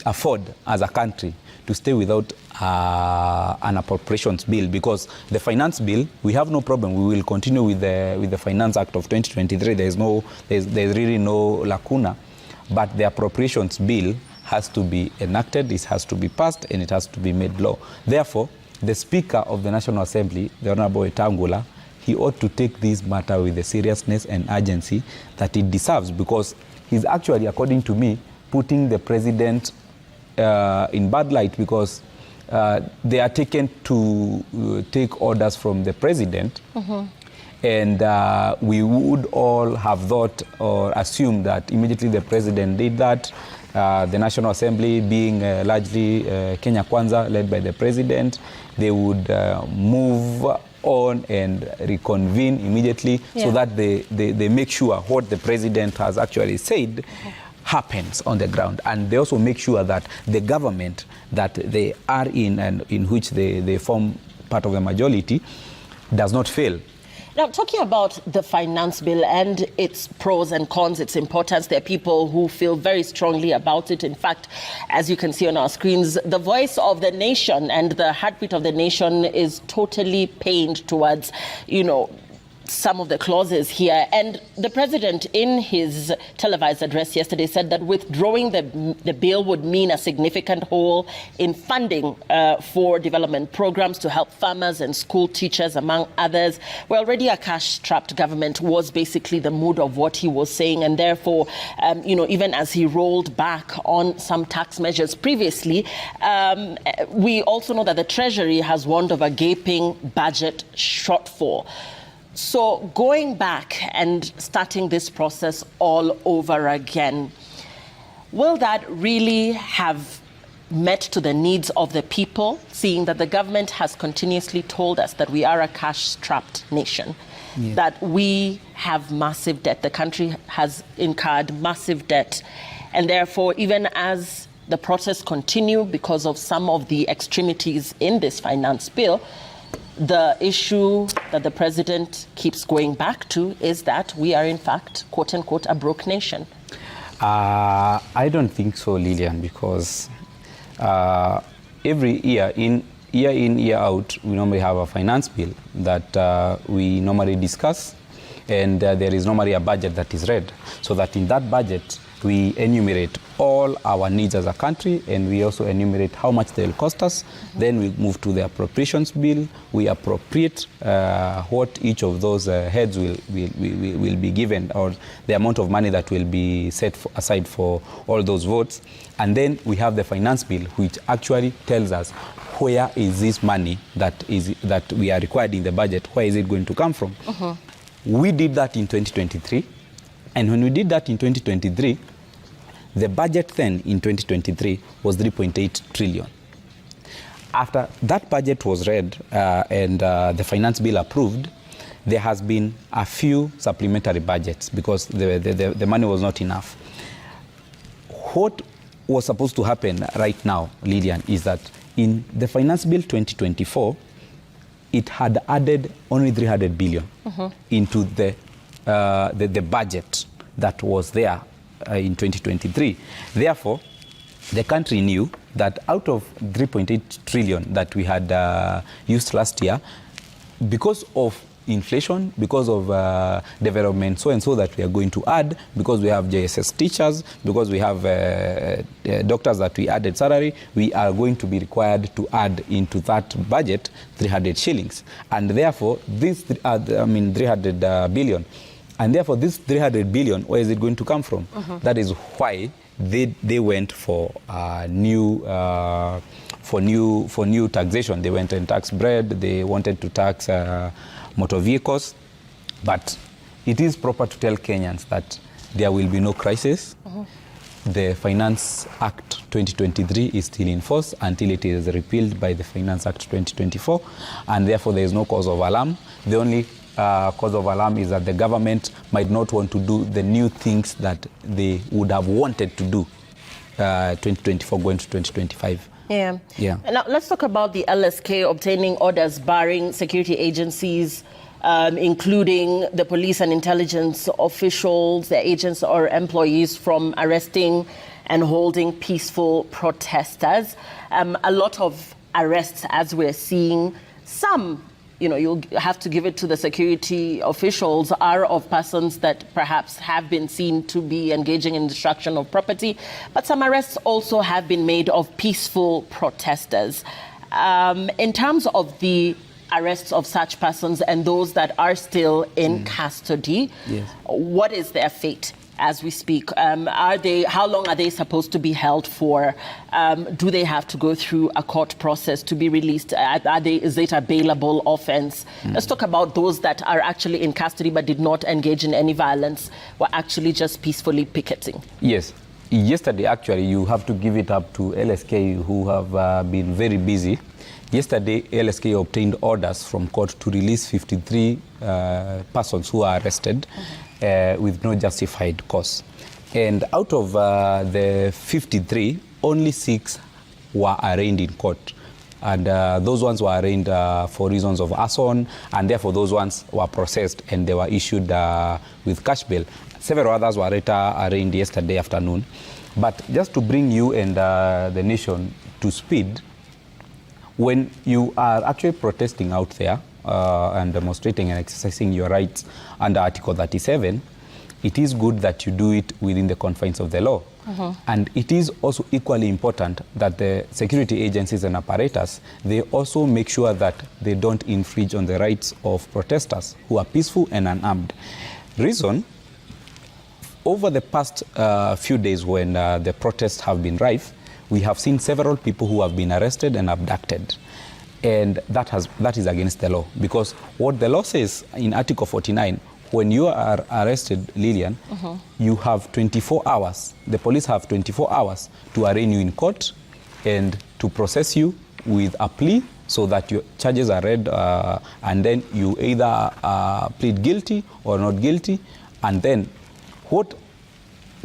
afford as a country to stay without an appropriations bill, because the finance bill, we have no problem. We will continue with the Finance Act of 2023. There's really no lacuna, but the appropriations bill has to be enacted, it has to be passed, and it has to be made law. Therefore, the Speaker of the National Assembly, the Honorable Etangula, he ought to take this matter with the seriousness and urgency that it deserves, because he's actually, according to me, putting the President in bad light, because they are taken to take orders from the President. And we would all have thought or assumed that immediately the President did that, the National Assembly being largely Kenya Kwanza, led by the President, they would move on and reconvene immediately, so that they make sure what the President has actually said happens on the ground. And they also make sure that the government that they are in and in which they form part of the majority does not fail. Now, talking about the finance bill and its pros and cons, its importance, there are people who feel very strongly about it. In fact, as you can see on our screens, the voice of the nation and the heartbeat of the nation is totally pained towards, you know, some of the clauses here. And the President, in his televised address yesterday, said that withdrawing the bill would mean a significant hole in funding for development programs to help farmers and school teachers, among others. We're already a cash-strapped government was basically the mood of what he was saying. And therefore, you know, even as he rolled back on some tax measures previously, we also know that the Treasury has warned of a gaping budget shortfall. So going back and starting this process all over again, will that really have met to the needs of the people, seeing that the government has continuously told us that we are a cash-strapped nation, that we have massive debt, the country has incurred massive debt, and therefore, even as the process continue because of some of the extremities in this finance bill, the issue that the President keeps going back to is that we are, in fact, quote-unquote, a broke nation. I don't think so, Lillian, because every year in, year out, we normally have a finance bill that we normally discuss, and there is normally a budget that is read, so that in that budget, we enumerate all our needs as a country, and we also enumerate how much they will cost us. Then we move to the appropriations bill. We appropriate what each of those heads will be given, or the amount of money that will be set aside for all those votes. And then we have the finance bill, which actually tells us where is this money that we are required in the budget, where is it going to come from? We did that in 2023. And when we did that in 2023, the budget then in 2023 was 3.8 trillion. After that budget was read and the finance bill approved, there has been a few supplementary budgets because the money was not enough. What was supposed to happen right now, Lillian, is that in the finance bill 2024, it had added only 300 billion into the budget that was there in 2023. Therefore, the country knew that out of 3.8 trillion that we had used last year, because of inflation, because of development so and so that we are going to add, because we have JSS teachers, because we have doctors that we added salary, we are going to be required to add into that budget 300 shillings. And therefore, this 300 billion. And therefore, this 300 billion, where is it going to come from? That is why they went for new taxation. They went and tax bread. They wanted to tax motor vehicles. But it is proper to tell Kenyans that there will be no crisis. The Finance Act 2023 is still in force until it is repealed by the Finance Act 2024, and therefore there is no cause of alarm. The only cause of alarm is that the government might not want to do the new things that they would have wanted to do 2024 going to 2025. Yeah. Yeah. Now let's talk about the LSK obtaining orders barring security agencies, including the police and intelligence officials, their agents or employees, from arresting and holding peaceful protesters. A lot of arrests, as we're seeing. Some, you'll have to give it to the security officials, are of persons that perhaps have been seen to be engaging in destruction of property. But some arrests also have been made of peaceful protesters. In terms of the arrests of such persons and those that are still in custody, what is their fate as we speak? How long are they supposed to be held for? Do they have to go through a court process to be released? Is it a bailable offense? Let's talk about those that are actually in custody but did not engage in any violence, were actually just peacefully picketing. Yes. Yesterday, actually, you have to give it up to LSK, who have been very busy. Yesterday, LSK obtained orders from court to release 53 persons who are arrested with no justified cause. And out of the 53, only 6 were arraigned in court. And those ones were arraigned for reasons of arson, and therefore those ones were processed and they were issued with cash bail. Several others were later arraigned yesterday afternoon. But just to bring you and the nation to speed, when you are actually protesting out there and demonstrating and exercising your rights under Article 37, it is good that you do it within the confines of the law. And it is also equally important that the security agencies and apparatus, they also make sure that they don't infringe on the rights of protesters who are peaceful and unarmed. Reason, over the past few days when the protests have been rife, we have seen several people who have been arrested and abducted. And that is against the law, because what the law says in Article 49, when you are arrested, Lillian, you have 24 hours. The police have 24 hours to arraign you in court and to process you with a plea so that your charges are read, and then you either plead guilty or not guilty. And then what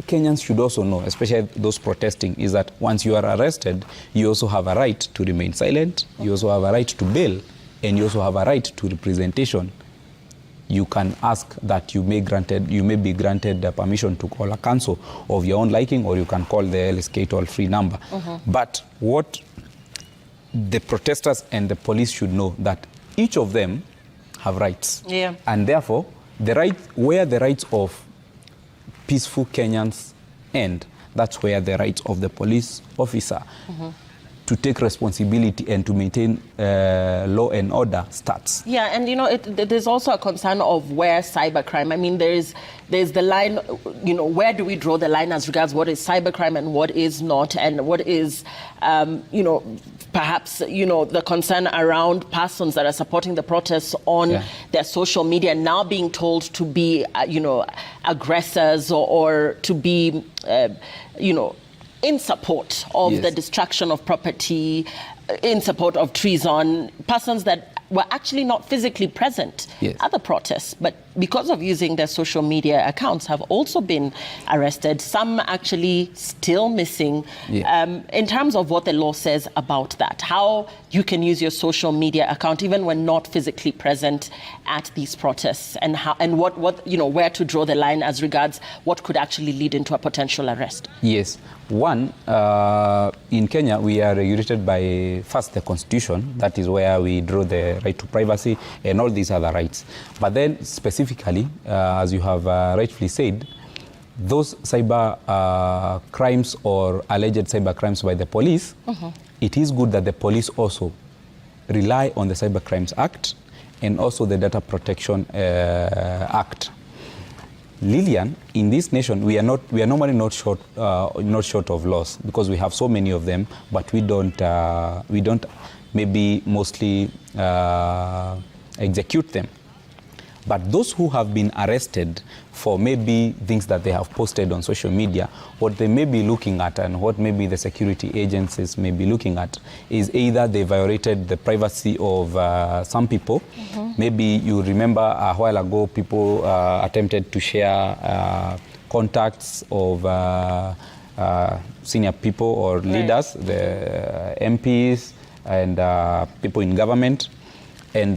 Kenyans should also know, especially those protesting, is that once you are arrested, you also have a right to remain silent, you also have a right to bail, and you also have a right to representation. You can ask that you may be granted permission to call a counsel of your own liking, or you can call the LSK toll-free number. But what the protesters and the police should know, that each of them have rights. And therefore, where the rights of peaceful Kenyans end, that's where the rights of the police officer to take responsibility and to maintain law and order starts. Yeah, and there's also a concern of where cybercrime. I mean, there's the line, where do we draw the line as regards what is cybercrime and what is not, and what is, perhaps, the concern around persons that are supporting the protests on their social media now being told to be, aggressors or to be, in support of the destruction of property, in support of treason, persons that were actually not physically present Yes. at the protests, but because of using their social media accounts have also been arrested. Some actually still missing. Yeah. In terms of what the law says about that, how you can use your social media account even when not physically present at these protests, and how and what where to draw the line as regards what could actually lead into a potential arrest. Yes. One, in Kenya, we are regulated by, first, the Constitution. That is where we draw the right to privacy and all these other rights. But then, specifically, as you have rightfully said, those cyber crimes or alleged cyber crimes by the police, it is good that the police also rely on the Cyber Crimes Act and also the Data Protection Act. Lillian, in this nation, we are normally not short of laws because we have so many of them, but we don't maybe mostly execute them. But those who have been arrested for maybe things that they have posted on social media, what they may be looking at and what maybe the security agencies may be looking at is either they violated the privacy of some people. Maybe you remember a while ago people attempted to share contacts of senior people or leaders, the MPs and people in government. And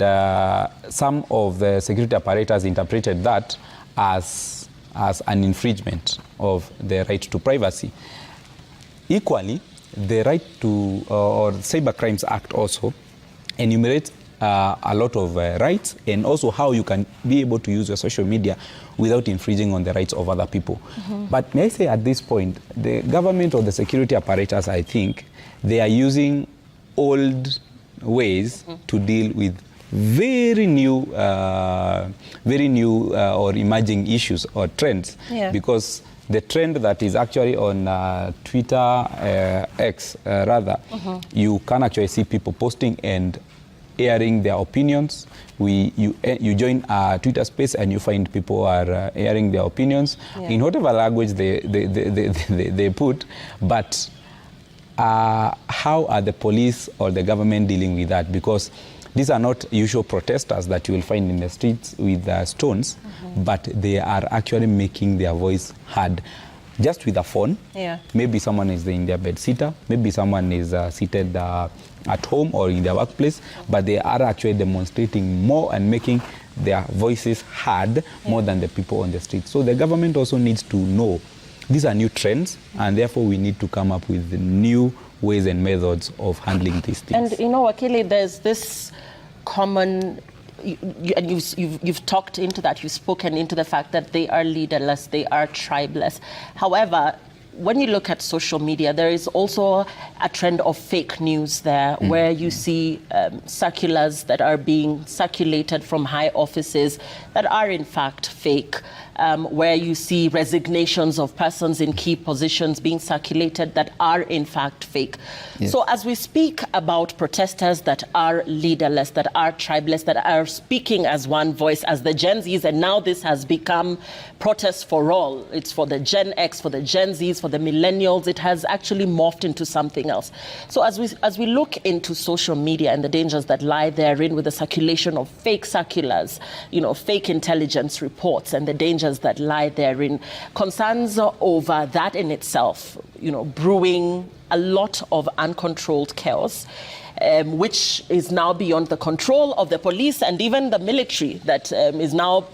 some of the security apparatus interpreted that as an infringement of the right to privacy. Equally, the right to, or Cyber Crimes Act also enumerates a lot of rights and also how you can be able to use your social media without infringing on the rights of other people. But may I say at this point, the government or the security apparatus, I think, they are using old ways to deal with very new or emerging issues or trends. Because the trend that is actually on Twitter, X rather, you can actually see people posting and airing their opinions. You join a Twitter space and you find people are airing their opinions in whatever language they put. But how are the police or the government dealing with that? Because these are not usual protesters that you will find in the streets with stones, but they are actually making their voice heard just with a phone. Maybe someone is in their bed sitter, maybe someone is seated at home or in their workplace, but they are actually demonstrating more and making their voices heard more than the people on the street. So the government also needs to know these are new trends, and therefore we need to come up with new ways and methods of handling these things. And Wakili, there's this common, and you've talked into that, you've spoken into the fact that they are leaderless, they are tribeless. However, when you look at social media, there is also a trend of fake news there, where you see circulars that are being circulated from high offices that are in fact fake, where you see resignations of persons in key positions being circulated that are in fact fake. So as we speak about protesters that are leaderless, that are tribeless, that are speaking as one voice, as the Gen Zs, and now this has become protests for all. It's for the Gen X, for the Gen Zs, for the millennials. It has actually morphed into something else. So as we look into social media and the dangers that lie therein with the circulation of fake circulars, fake intelligence reports and the dangers that lie therein, concerns over that in itself, brewing a lot of uncontrolled chaos, which is now beyond the control of the police and even the military that is now,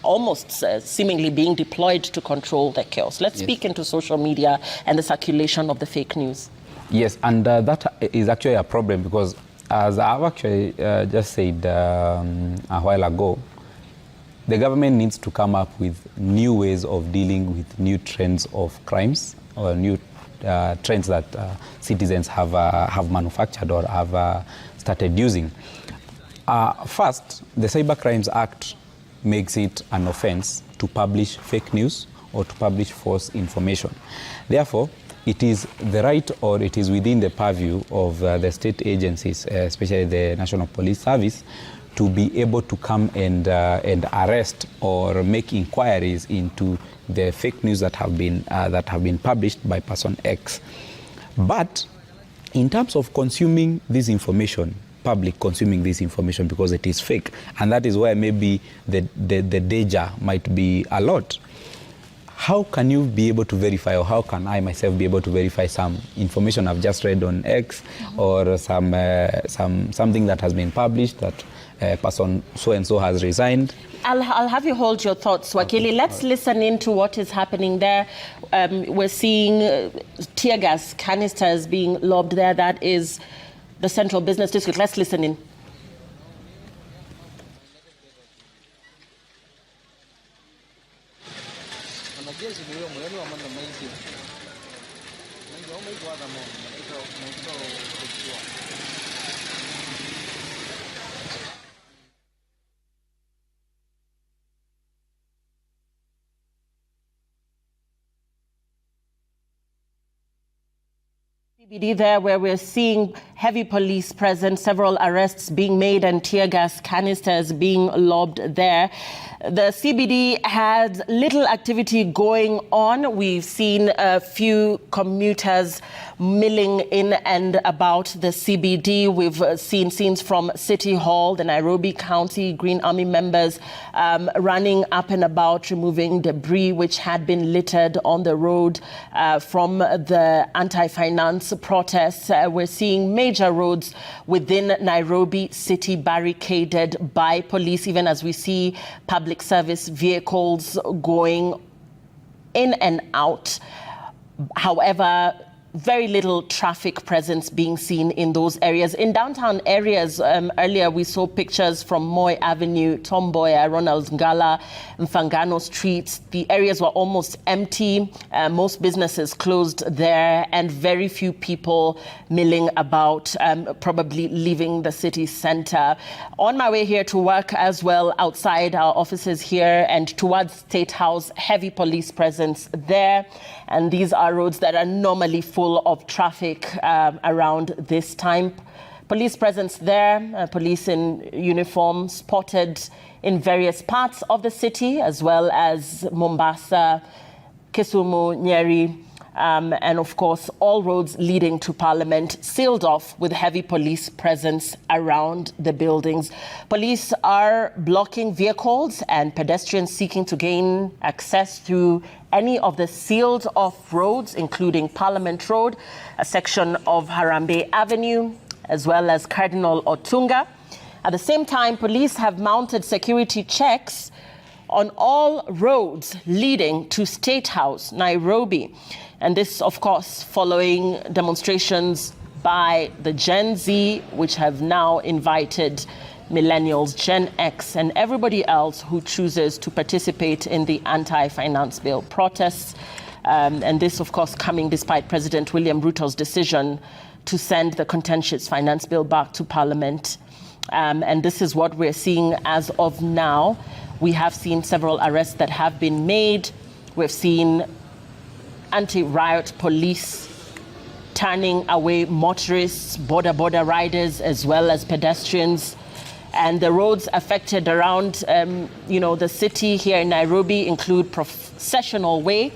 almost seemingly being deployed to control the chaos. Let's speak into social media and the circulation of the fake news. Yes, and that is actually a problem because, as I've actually just said a while ago, the government needs to come up with new ways of dealing with new trends of crimes or new trends that citizens have manufactured or have started using. First, the Cyber Crimes Act makes it an offense to publish fake news or to publish false information. Therefore, it is the right or it is within the purview of the state agencies, especially the National Police Service, to be able to come and arrest or make inquiries into the fake news that have been published by person X. But in terms of consuming this information, public consuming this information because it is fake. And that is where maybe the danger might be a lot. How can you be able to verify, or how can I myself be able to verify some information I've just read on X, or something that has been published that person so-and-so has resigned? I'll have you hold your thoughts, Wakili. Let's listen into what is happening there. We're seeing tear gas canisters being lobbed there. That is the Central Business District. Let's listen in. CBD there, where we're seeing heavy police presence, several arrests being made and tear gas canisters being lobbed there. The CBD had little activity going on. We've seen a few commuters milling in and about the CBD. We've seen scenes from City Hall, the Nairobi County Green Army members running up and about, removing debris which had been littered on the road from the anti-finance protests. We're seeing major roads within Nairobi city barricaded by police, even as we see public service vehicles going in and out. However, very little traffic presence being seen in those areas. In downtown areas, earlier we saw pictures from Moi Avenue, Tomboya, Ronald Ngala, Mfangano streets. The areas were almost empty. Most businesses closed there, and very few people milling about, probably leaving the city center. On my way here to work as well, outside our offices here and towards State House, heavy police presence there. And these are roads that are normally full of traffic around this time. Police presence there, police in uniform spotted in various parts of the city, as well as Mombasa, Kisumu, Nyeri, and of course, all roads leading to Parliament sealed off with heavy police presence around the buildings. Police are blocking vehicles and pedestrians seeking to gain access through any of the sealed off roads, including Parliament Road, a section of Harambee Avenue, as well as Cardinal Otunga. At the same time, police have mounted security checks on all roads leading to State House, Nairobi. And this, of course, following demonstrations by the Gen Z, which have now invited millennials, Gen X, and everybody else who chooses to participate in the anti-finance bill protests. And this, of course, coming despite President William Ruto's decision to send the contentious finance bill back to Parliament. And this is what we're seeing as of now. We have seen several arrests that have been made. We've seen anti-riot police turning away motorists, border riders, as well as pedestrians. And the roads affected around, the city here in Nairobi include Processional Way,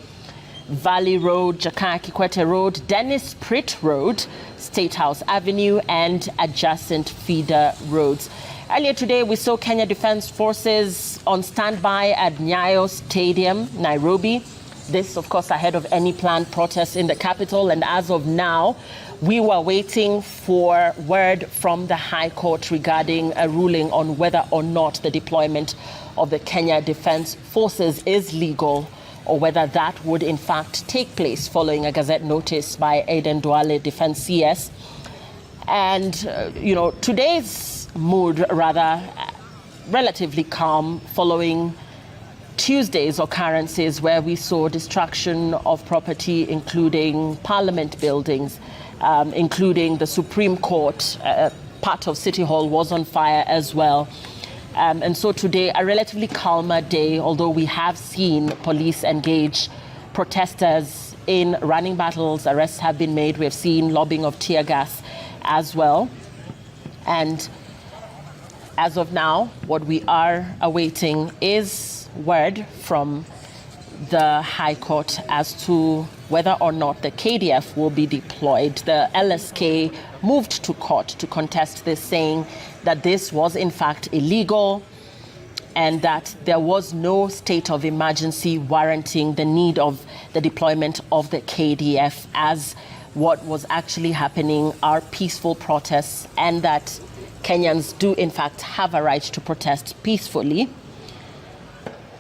Valley Road, Jakaya Kikwete Road, Dennis Pritt Road, State House Avenue, and adjacent feeder roads. Earlier today, we saw Kenya Defence Forces on standby at Nyayo Stadium, Nairobi. This, of course, ahead of any planned protests in the capital. And as of now, we were waiting for word from the High Court regarding a ruling on whether or not the deployment of the Kenya Defence Forces is legal, or whether that would in fact take place following a Gazette notice by Aden Duale, Defence CS. And, today's mood rather relatively calm following Tuesday's occurrences where we saw destruction of property, including Parliament buildings, including the Supreme Court. Part of City Hall was on fire as well. And so today, a relatively calmer day, although we have seen police engage protesters in running battles. Arrests have been made. We have seen lobbing of tear gas as well. And as of now, what we are awaiting is word from the High Court as to whether or not the KDF will be deployed. The LSK moved to court to contest this, saying that this was in fact illegal and that there was no state of emergency warranting the need of the deployment of the KDF, as what was actually happening are peaceful protests, and that Kenyans do in fact have a right to protest peacefully.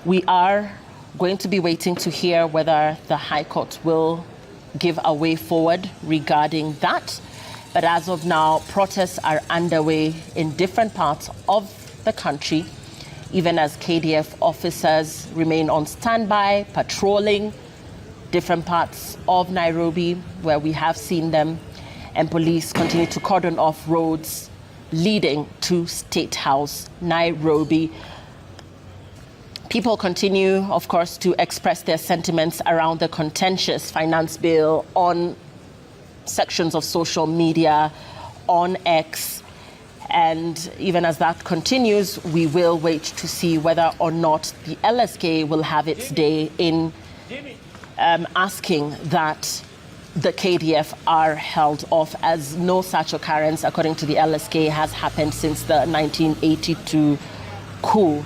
We are going to be waiting to hear whether the High Court will give a way forward regarding that. But as of now, protests are underway in different parts of the country, even as KDF officers remain on standby, patrolling different parts of Nairobi where we have seen them, and police continue to cordon off roads leading to State House, Nairobi. People continue, of course, to express their sentiments around the contentious finance bill on sections of social media, on X. And even as that continues, we will wait to see whether or not the LSK will have its day in asking that the KDF are held off, as no such occurrence, according to the LSK, has happened since the 1982 coup.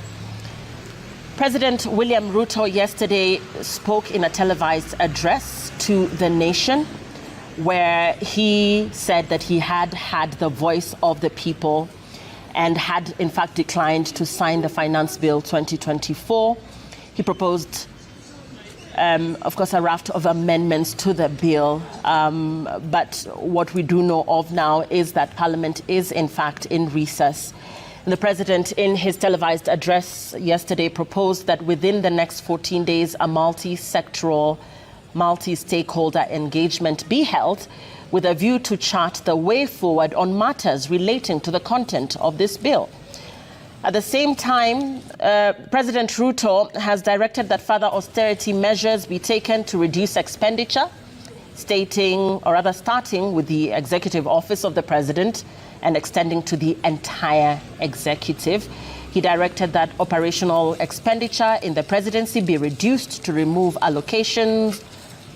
President William Ruto yesterday spoke in a televised address to the nation, where he said that he had had the voice of the people and had in fact declined to sign the Finance Bill 2024. He proposed, of course, a raft of amendments to the bill. But what we do know of now is that Parliament is in fact in recess. And the President, in his televised address yesterday, proposed that within the next 14 days, a multi-sectoral, multi-stakeholder engagement be held with a view to chart the way forward on matters relating to the content of this bill. At the same time, President Ruto has directed that further austerity measures be taken to reduce expenditure, starting with the Executive Office of the President and extending to the entire executive. He directed that operational expenditure in the presidency be reduced to remove allocations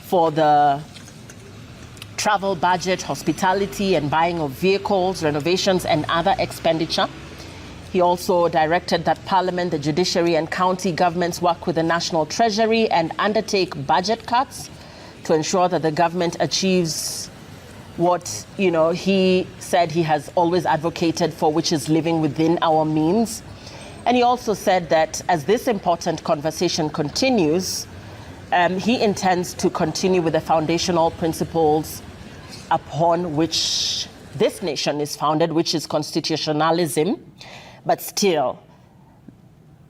for the travel budget, hospitality and buying of vehicles, renovations and other expenditure. He also directed that Parliament, the judiciary and county governments work with the National Treasury and undertake budget cuts to ensure that the government achieves what, he said he has always advocated for, which is living within our means. And he also said that as this important conversation continues, he intends to continue with the foundational principles upon which this nation is founded, which is constitutionalism. But still,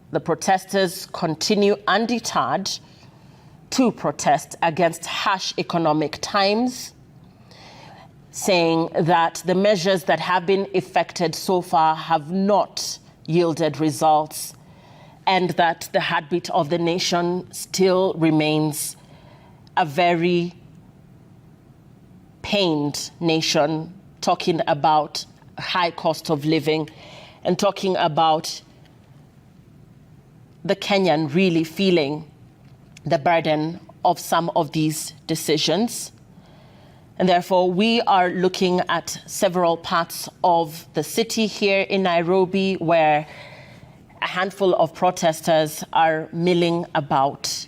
the protesters continue undeterred to protest against harsh economic times, saying that the measures that have been effected so far have not yielded results, and that the heartbeat of the nation still remains a very pained nation, talking about high cost of living and talking about the Kenyan really feeling the burden of some of these decisions. And therefore, we are looking at several parts of the city here in Nairobi where a handful of protesters are milling about.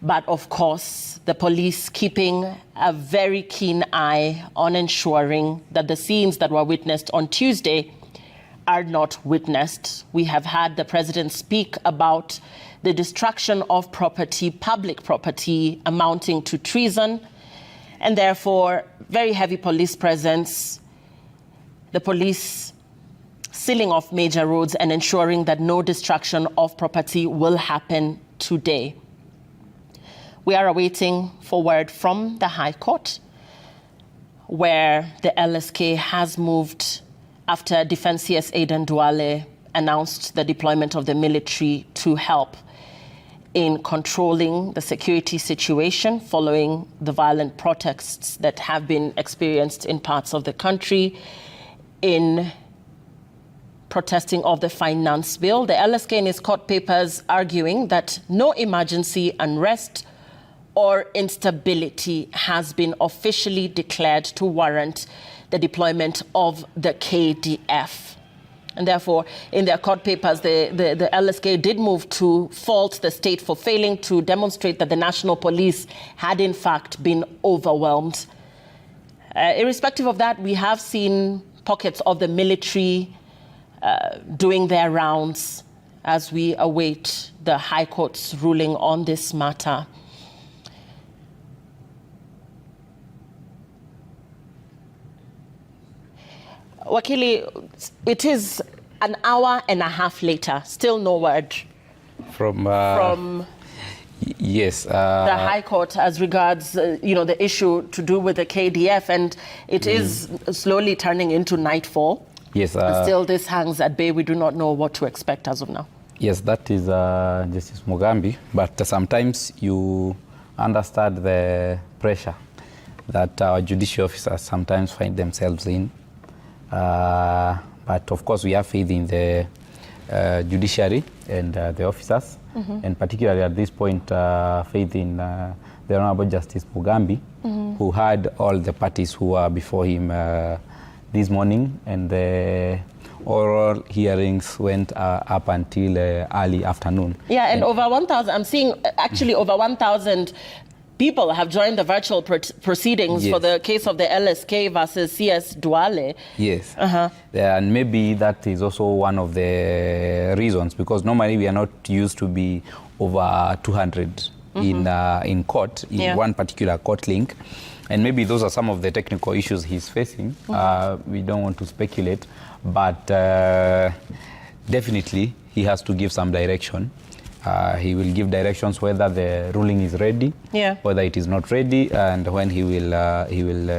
But of course, the police keeping a very keen eye on ensuring that the scenes that were witnessed on Tuesday are not witnessed. We have had the president speak about the destruction of property, public property, amounting to treason, and therefore very heavy police presence, the police sealing off major roads and ensuring that no destruction of property will happen today. We are awaiting for word from the High Court, where the LSK has moved after Defense CS Aidan Duale announced the deployment of the military to help in controlling the security situation following the violent protests that have been experienced in parts of the country, in protesting of the finance bill. The LSK in its court papers arguing that no emergency, unrest or instability has been officially declared to warrant the deployment of the KDF. And therefore, in their court papers, the LSK did move to fault the state for failing to demonstrate that the National Police had in fact been overwhelmed. Irrespective of that, we have seen pockets of the military doing their rounds as we await the High Court's ruling on this matter. Wakili, it is an hour and a half later, still no word from yes, the High Court as regards, the issue to do with the KDF, and it is slowly turning into nightfall. Yes. Still, this hangs at bay. We do not know what to expect as of now. Yes, that is Justice Mugambi, but sometimes you understand the pressure that our judicial officers sometimes find themselves in. But of course, we have faith in the judiciary and the officers, and particularly at this point, faith in the Honorable Justice Mugambi, who had all the parties who were before him this morning, and the oral hearings went up until early afternoon. Yeah, and over 1,000, I'm seeing actually over 1,000 people have joined the virtual proceedings for the case of the LSK versus CS Duale. Yes. And maybe that is also one of the reasons, because normally we are not used to be over 200 in court, in one particular court link. And maybe those are some of the technical issues he's facing. We don't want to speculate, but definitely he has to give some direction. He will give directions whether the ruling is ready, whether it is not ready, and when he will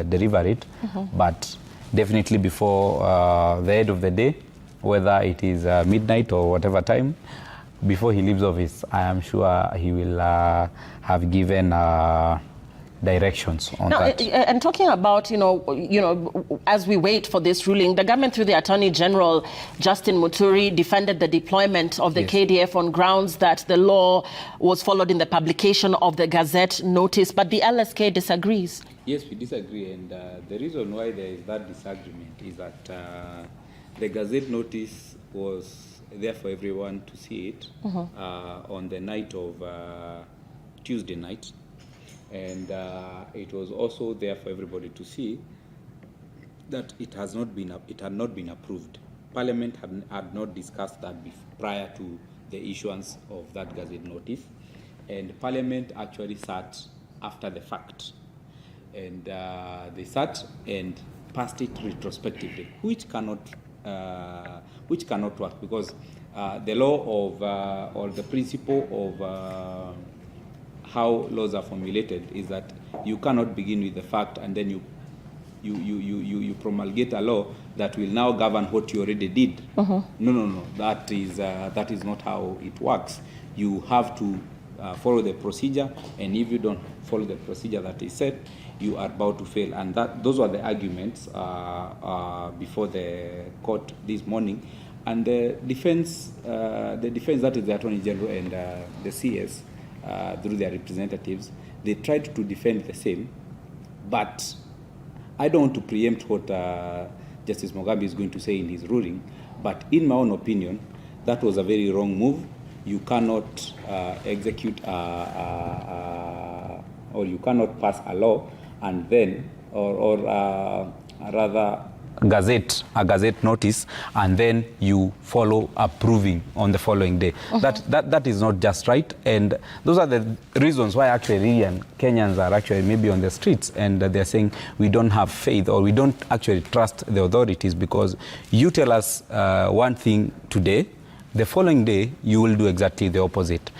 deliver it. But definitely before the end of the day, whether it is midnight or whatever time, before he leaves office, I am sure he will have given directions on that. And talking about, as we wait for this ruling, the government through the Attorney General, Justin Muturi, defended the deployment of the KDF on grounds that the law was followed in the publication of the Gazette notice, but the LSK disagrees. Yes, we disagree, and the reason why there is that disagreement is that the Gazette notice was there for everyone to see it on the night of Tuesday night. And it was also there for everybody to see that it had not been approved. Parliament had not discussed that prior to the issuance of that Gazette notice, and Parliament actually sat after the fact, and they sat and passed it retrospectively, which cannot work, because the law of or the principle of how laws are formulated is that you cannot begin with the fact and then you promulgate a law that will now govern what you already did. No. That is not how it works. You have to follow the procedure, and if you don't follow the procedure that is set, you are about to fail. And those were the arguments before the court this morning. And the defense that is the Attorney General and the CS, through their representatives, they tried to defend the same, but I don't want to preempt what Justice Mugambi is going to say in his ruling, but in my own opinion, that was a very wrong move. You cannot execute or you cannot pass a law and then, or rather, a gazette notice, and then you follow approving on the following day. That is not just right, and those are the reasons why actually Kenyans are actually maybe on the streets, and they're saying we don't have faith or we don't actually trust the authorities, because you tell us one thing today, the following day you will do exactly the opposite.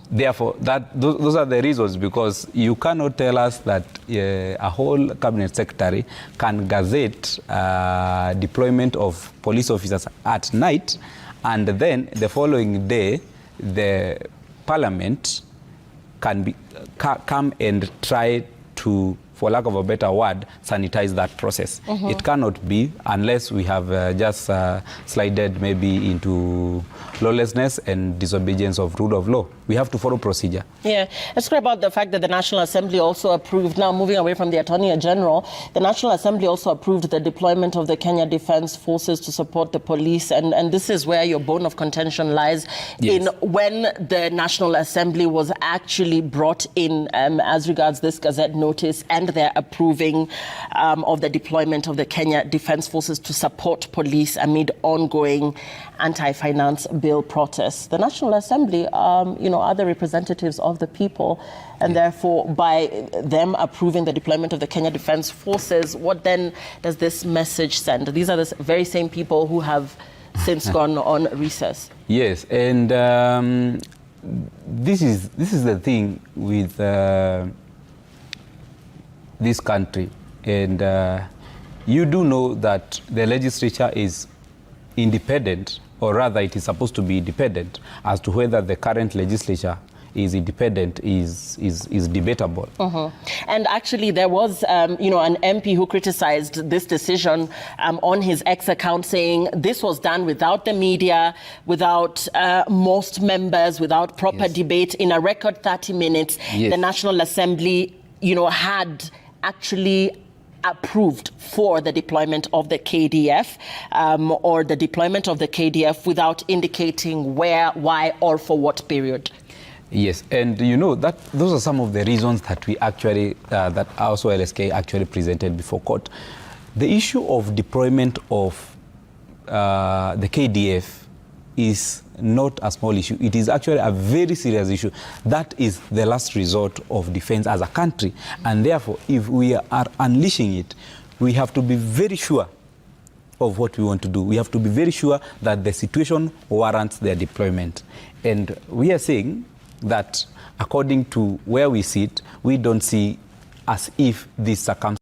Therefore, those are the reasons, because you cannot tell us that a whole cabinet secretary can gazette deployment of police officers at night, and then the following day the parliament can come and try to for lack of a better word, sanitize that process. It cannot be unless we have just slided maybe into lawlessness and disobedience of rule of law. We have to follow procedure. Yeah, let's talk about the fact that the National Assembly also approved, now moving away from the Attorney General, the National Assembly also approved the deployment of the Kenya Defence Forces to support the police. And this is where your bone of contention lies, in when the National Assembly was actually brought in as regards this Gazette notice, and their approving of the deployment of the Kenya Defence Forces to support police amid ongoing anti-finance bill protests. The National Assembly, are the representatives of the people, and therefore by them approving the deployment of the Kenya Defence Forces, what then does this message send? These are the very same people who have since gone on recess. Yes, and this is the thing with this country, and you do know that the legislature is independent, or rather it is supposed to be independent. As to whether the current legislature is independent is debatable. And actually there was an MP who criticized this decision on his X account, saying this was done without the media, without most members, without proper debate. In a record 30 minutes, the National Assembly had actually approved for the deployment of the KDF, or the deployment of the KDF without indicating where, why, or for what period. Yes, and that those are some of the reasons that we actually, that also LSK actually presented before court. The issue of deployment of the KDF is not a small issue. It is actually a very serious issue. That is the last resort of defense as a country. And therefore, if we are unleashing it, we have to be very sure of what we want to do. We have to be very sure that the situation warrants their deployment. And we are saying that according to where we sit, we don't see as if this circumstance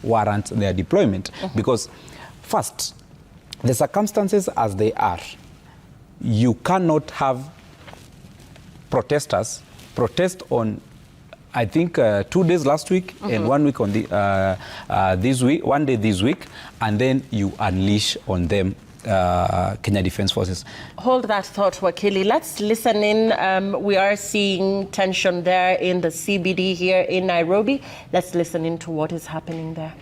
warrants their deployment. Because first, the circumstances as they are, you cannot have protesters protest on, I think, 2 days last week and 1 week on this week, 1 day this week, and then you unleash on them Kenya Defence Forces. Hold that thought, Wakili. Let's listen in. We are seeing tension there in the CBD here in Nairobi. Let's listen in to what is happening there.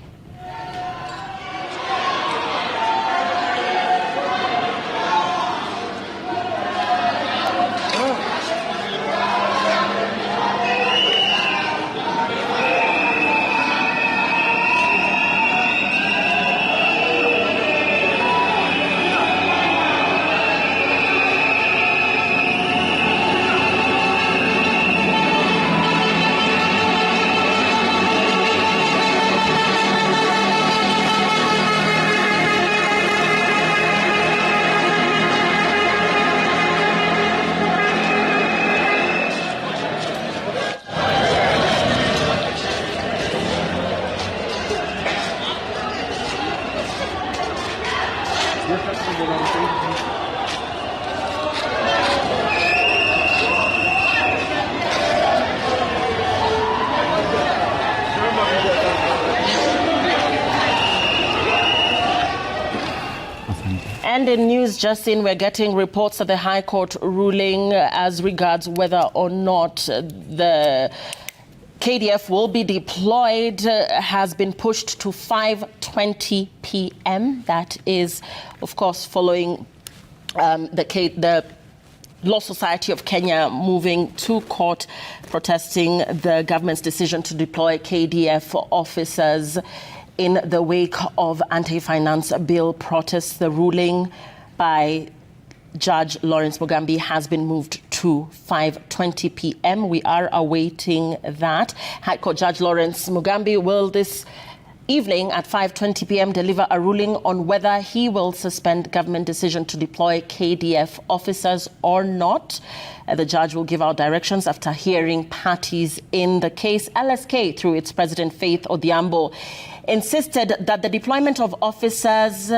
And in news just in, we're getting reports that the High Court ruling as regards whether or not the KDF will be deployed has been pushed to 5:20 p.m. That is, of course, following the Law Society of Kenya moving to court protesting the government's decision to deploy KDF officers in the wake of anti-finance bill protests. The ruling by Judge Lawrence Mugambi has been moved to 5:20 p.m. We are awaiting that. High Court Judge Lawrence Mugambi will this evening at 5:20 p.m. deliver a ruling on whether he will suspend government decision to deploy KDF officers or not. The judge will give out directions after hearing parties in the case. LSK, through its president Faith Odhiambo, insisted that the deployment of officers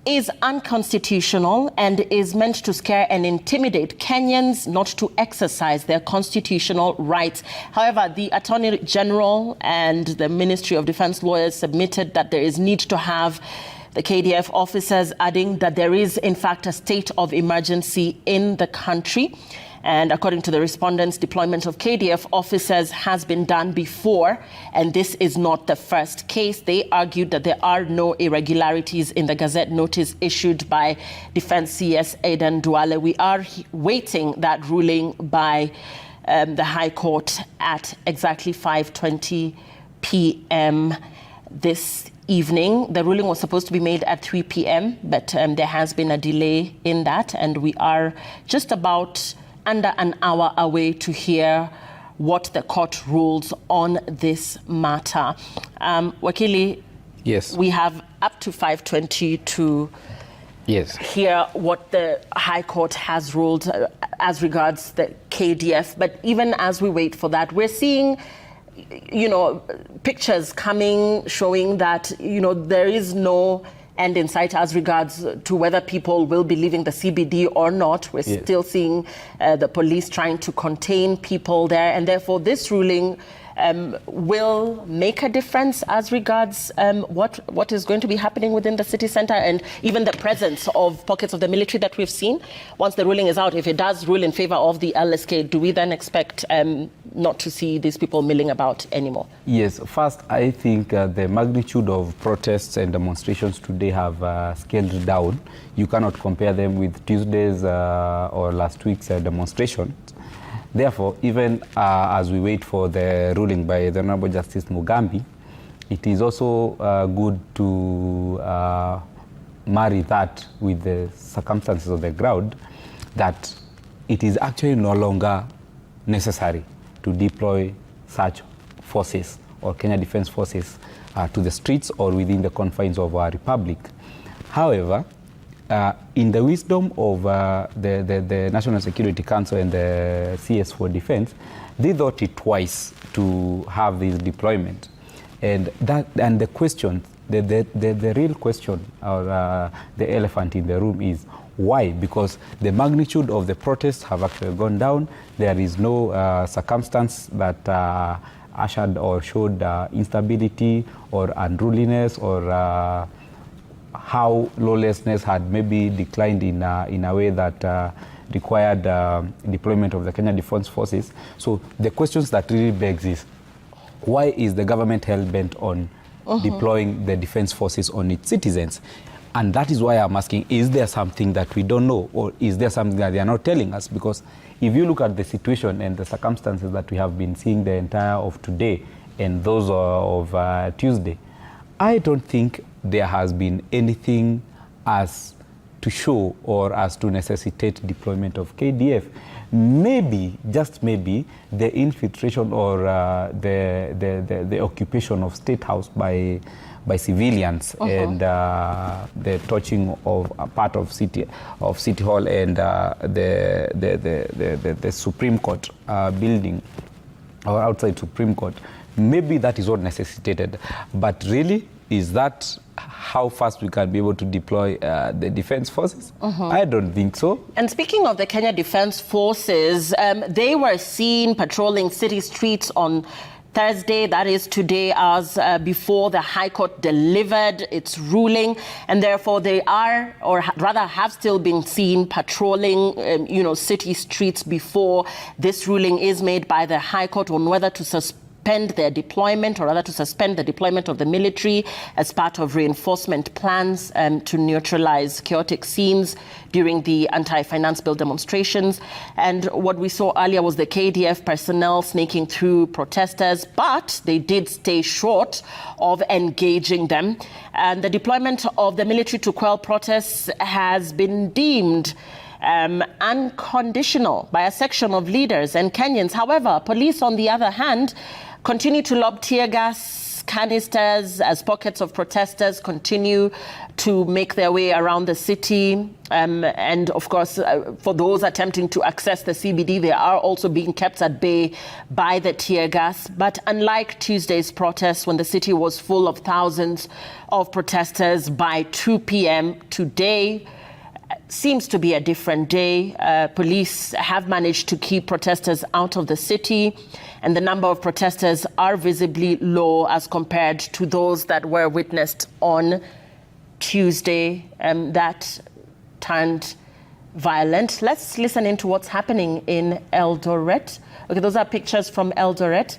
is unconstitutional and is meant to scare and intimidate Kenyans not to exercise their constitutional rights. However, the Attorney General and the Ministry of Defense lawyers submitted that there is need to have the KDF officers, adding that there is, in fact, a state of emergency in the country. And according to the respondents, deployment of KDF officers has been done before, and this is not the first case. They argued that there are no irregularities in the Gazette notice issued by Defense CS Aidan Duale. We are waiting that ruling by the High Court at exactly 5:20 p.m. this evening. The ruling was supposed to be made at 3 p.m., but there has been a delay in that, and we are just about under an hour away to hear what the court rules on this matter. Wakili, yes, we have up to 5:20 to hear what the High Court has ruled as regards the KDF. But even as we wait for that, we're seeing, pictures coming showing that, there is no end in sight as regards to whether people will be leaving the CBD or not. We're still seeing the police trying to contain people there, and therefore this ruling will make a difference as regards what is going to be happening within the city centre, and even the presence of pockets of the military that we've seen. Once the ruling is out, if it does rule in favour of the LSK, do we then expect not to see these people milling about anymore? Yes, first, I think the magnitude of protests and demonstrations today have scaled down. You cannot compare them with Tuesday's or last week's demonstrations. Therefore, even as we wait for the ruling by the Honorable Justice Mugambi, it is also good to marry that with the circumstances of the ground, that it is actually no longer necessary to deploy such forces or Kenya Defence Forces to the streets or within the confines of our republic. However, in the wisdom of the National Security Council and the CS for Defense, they thought it twice to have this deployment. And the question, the real question, or the elephant in the room is why? Because the magnitude of the protests have actually gone down. There is no circumstance that ushered or showed instability or unruliness or how lawlessness had maybe declined in a way that required deployment of the Kenya Defence Forces. So the questions that really begs is, why is the government hell-bent on deploying the defence forces on its citizens? And that is why I'm asking, is there something that we don't know, or is there something that they are not telling us? Because if you look at the situation and the circumstances that we have been seeing the entire of today and those of Tuesday, I don't think there has been anything as to show or as to necessitate deployment of KDF. Maybe, just maybe, the infiltration or the occupation of State House by civilians and the touching of a part of City Hall and the Supreme Court building or outside Supreme Court. Maybe that is what necessitated. But really, is that how fast we can be able to deploy the defense forces? I don't think so. And speaking of the Kenya Defence Forces, they were seen patrolling city streets on Thursday, that is today, as before the High Court delivered its ruling, and therefore they are, or rather have still been seen patrolling, city streets before this ruling is made by the High Court on whether to suspend their deployment, or rather to suspend the deployment of the military as part of reinforcement plans to neutralize chaotic scenes during the anti-finance bill demonstrations. And what we saw earlier was the KDF personnel snaking through protesters, but they did stay short of engaging them. And the deployment of the military to quell protests has been deemed unconditional by a section of leaders and Kenyans. However, police, on the other hand, continue to lob tear gas, canisters as pockets of protesters continue to make their way around the city. And of course, for those attempting to access the CBD, they are also being kept at bay by the tear gas. But unlike Tuesday's protests, when the city was full of thousands of protesters by 2 p.m., today seems to be a different day. Police have managed to keep protesters out of the city, and the number of protesters are visibly low as compared to those that were witnessed on Tuesday. That turned violent. Let's listen into what's happening in Eldoret. Okay, those are pictures from Eldoret,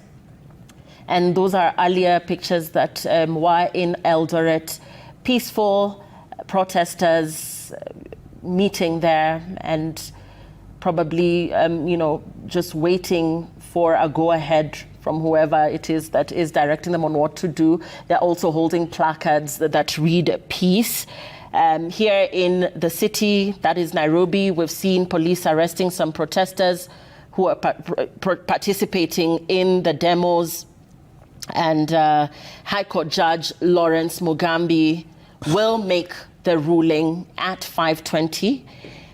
and those are earlier pictures that were in Eldoret. Peaceful protesters meeting there and probably, just waiting for a go-ahead from whoever it is that is directing them on what to do. They're also holding placards that read peace. Here in the city, that is Nairobi, we've seen police arresting some protesters who are participating in the demos. And High Court Judge Lawrence Mugambi will make the ruling at 5:20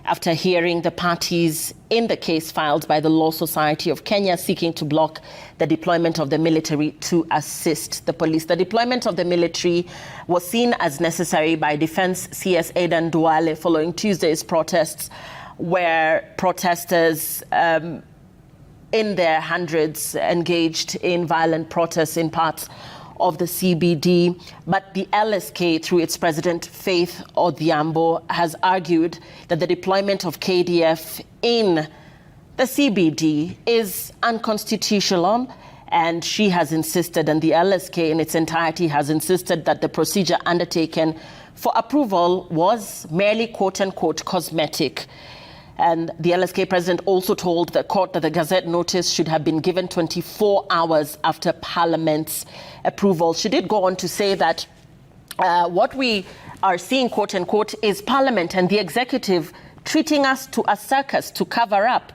after hearing the parties in the case filed by the Law Society of Kenya seeking to block the deployment of the military to assist the police. The deployment of the military was seen as necessary by Defense CS Aidan Duale following Tuesday's protests, where protesters in their hundreds engaged in violent protests in parts of the CBD. But the LSK, through its president, Faith Odhiambo, has argued that the deployment of KDF in the CBD is unconstitutional, and she has insisted, and the LSK in its entirety has insisted, that the procedure undertaken for approval was merely quote-unquote cosmetic. And the LSK president also told the court that the Gazette notice should have been given 24 hours after Parliament's approval. She did go on to say that what we are seeing, quote unquote, is Parliament and the executive treating us to a circus to cover up.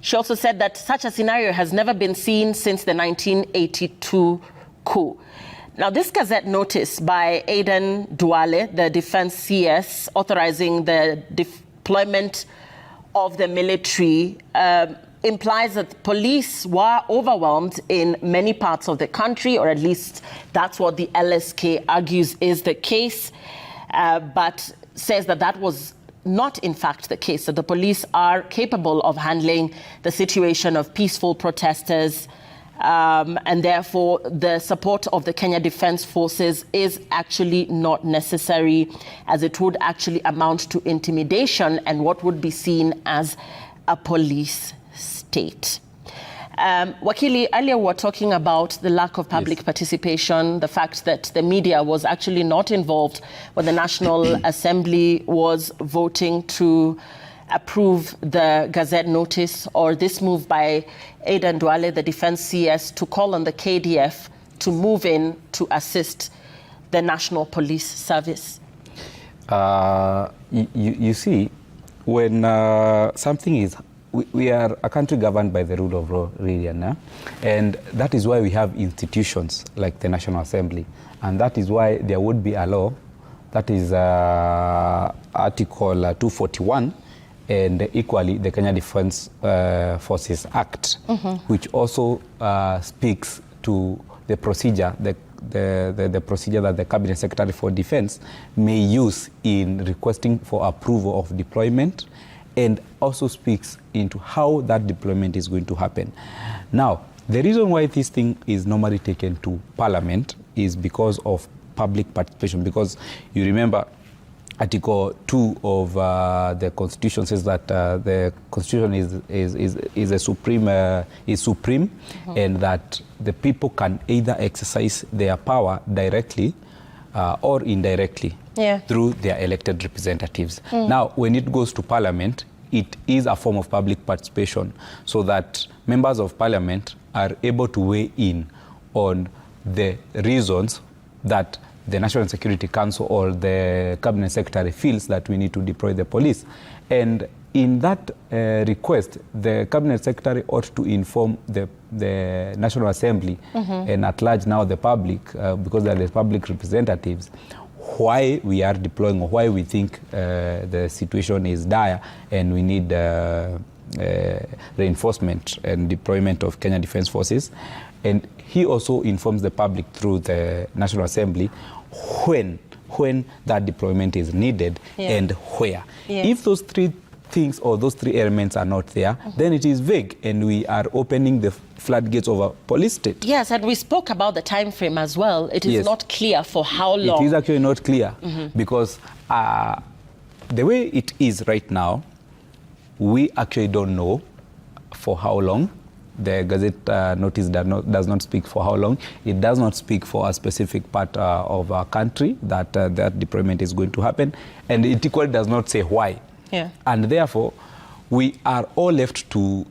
She also said that such a scenario has never been seen since the 1982 coup. Now, this Gazette notice by Aidan Duale, the Defense CS, authorizing the deployment of the military, implies that police were overwhelmed in many parts of the country, or at least that's what the LSK argues is the case, but says that that was not in fact the case, that the police are capable of handling the situation of peaceful protesters, and therefore the support of the Kenya Defence Forces is actually not necessary, as it would actually amount to intimidation and what would be seen as a police state. Wakili, earlier we were talking about the lack of public participation, the fact that the media was actually not involved when the National Assembly was voting to approve the Gazette notice, or this move by Aidan Duale, the Defense CS, to call on the KDF to move in to assist the National Police Service? You see, when something is, we are a country governed by the rule of law, really, and that is why we have institutions like the National Assembly, and that is why there would be a law, that is Article 241, and equally the Kenya Defence Forces Act, which also speaks to the procedure, the procedure that the Cabinet Secretary for Defence may use in requesting for approval of deployment, and also speaks into how that deployment is going to happen. Now, the reason why this thing is normally taken to Parliament is because of public participation, because you remember Article 2 of the Constitution says that the Constitution is supreme, and that the people can either exercise their power directly or indirectly through their elected representatives. Now, when it goes to Parliament, it is a form of public participation, so that members of Parliament are able to weigh in on the reasons that the National Security Council or the Cabinet Secretary feels that we need to deploy the police. And in that request, the Cabinet Secretary ought to inform the National Assembly and at large now the public, because they are the public representatives, why we are deploying or why we think the situation is dire and we need reinforcement and deployment of Kenya Defence Forces. And he also informs the public through the National Assembly when that deployment is needed and where. If those three things or those three elements are not there, then it is vague and we are opening the floodgates of a police state. Yes, and we spoke about the time frame as well. It is not clear for how long. It is actually not clear because the way it is right now, we actually don't know for how long. The Gazette notice does not speak for how long. It does not speak for a specific part of our country that that deployment is going to happen. And it equally does not say why. And therefore, we are all left to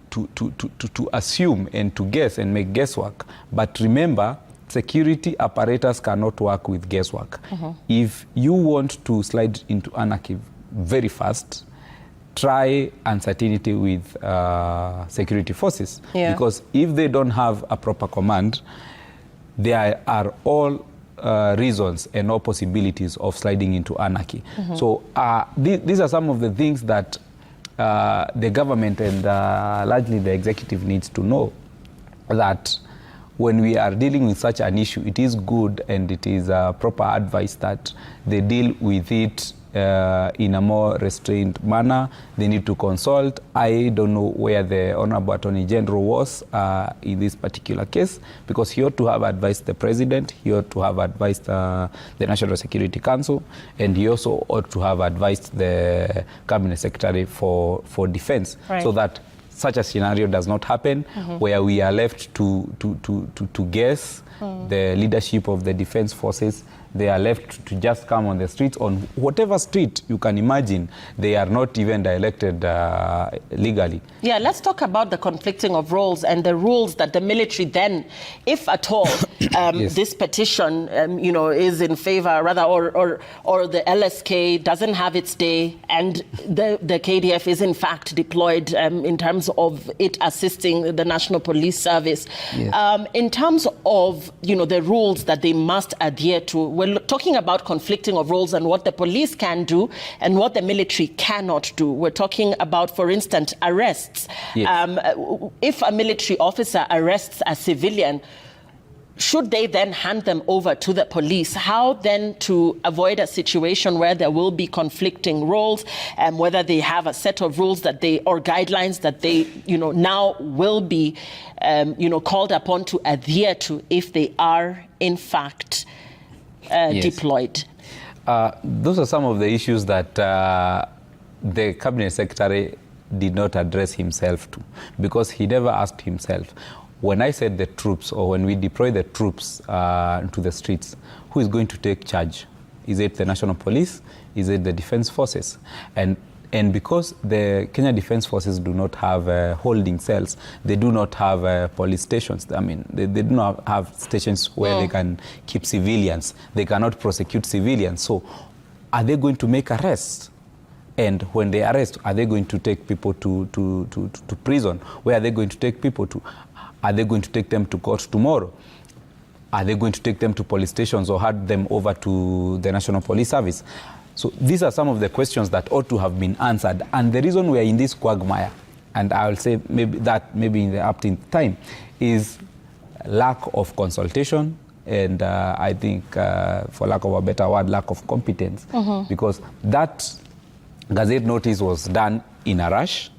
assume and to guess and make guesswork. But remember, security apparatus cannot work with guesswork. If you want to slide into anarchy very fast, try uncertainty with security forces. Because if they don't have a proper command, there are all reasons and all possibilities of sliding into anarchy. So these are some of the things that the government and largely the executive needs to know, that when we are dealing with such an issue, it is good and it is proper advice that they deal with it in a more restrained manner. They need to consult. I don't know where the Honorable Attorney General was in this particular case, because he ought to have advised the President, he ought to have advised the National Security Council, and he also ought to have advised the Cabinet Secretary for Defense, so that such a scenario does not happen, where we are left to guess. The leadership of the defense forces, they are left to just come on the streets, on whatever street you can imagine. They are not even elected legally. Yeah, let's talk about the conflicting of roles and the rules that the military then, if at all, this petition, is in favor, rather, or the LSK doesn't have its day, and the KDF is in fact deployed in terms of it assisting the National Police Service. In terms of the rules that they must adhere to, we're talking about conflicting of roles and what the police can do and what the military cannot do. We're talking about, for instance, arrests. If a military officer arrests a civilian, should they then hand them over to the police? How then to avoid a situation where there will be conflicting roles, and whether they have a set of rules that or guidelines that they, now will be, called upon to adhere to if they are in fact deployed? Those are some of the issues that the Cabinet Secretary did not address himself to, because he never asked himself, when I said the troops, or when we deploy the troops to the streets, who is going to take charge? Is it the National Police? Is it the Defense Forces? And because the Kenya Defense Forces do not have holding cells, they do not have police stations. I mean, they do not have stations where they can keep civilians. They cannot prosecute civilians. So are they going to make arrests? And when they arrest, are they going to take people to prison? Where are they going to take people to? Are they going to take them to court tomorrow? Are they going to take them to police stations or hand them over to the National Police Service? So these are some of the questions that ought to have been answered. And the reason we are in this quagmire, and I'll say maybe in the up to time, is lack of consultation, and I think, for lack of a better word, lack of competence. Because that Gazette notice was done in a rush.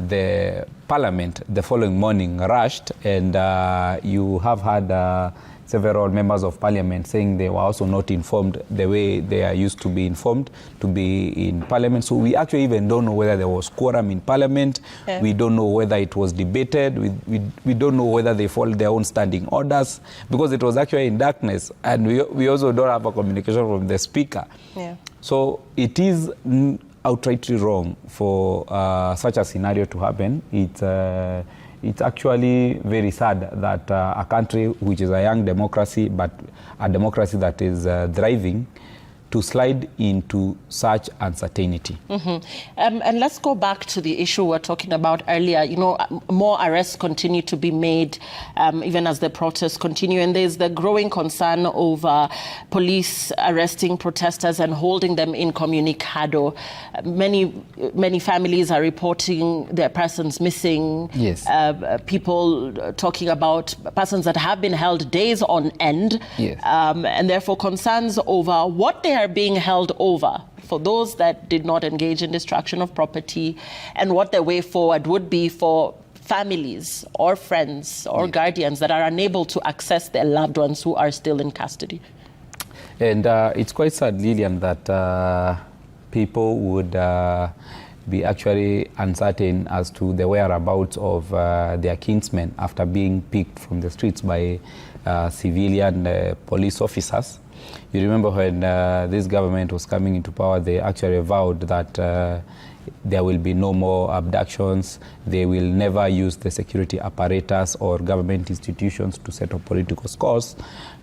The Parliament the following morning rushed, and you have had several members of Parliament saying they were also not informed the way they are used to be informed to be in Parliament. So we actually even don't know whether there was quorum in Parliament. We don't know whether it was debated. We don't know whether they followed their own standing orders, because it was actually in darkness, and we also don't have a communication from the Speaker. So it is outrightly wrong for such a scenario to happen. it's actually very sad that a country which is a young democracy, but a democracy that is thriving, to slide into such uncertainty. And let's go back to the issue we were talking about earlier. You know, more arrests continue to be made even as the protests continue. And there's the growing concern over police arresting protesters and holding them incommunicado. Many families are reporting their persons missing. Yes. People talking about persons that have been held days on end. Yes. And therefore concerns over what they are being held over for those that did not engage in destruction of property, and what the way forward would be for families or friends or guardians that are unable to access their loved ones who are still in custody. And it's quite sad, Lillian, that people would be actually uncertain as to the whereabouts of their kinsmen after being picked from the streets by civilian police officers. You remember when this government was coming into power, they actually vowed that there will be no more abductions. They will never use the security apparatus or government institutions to settle political scores.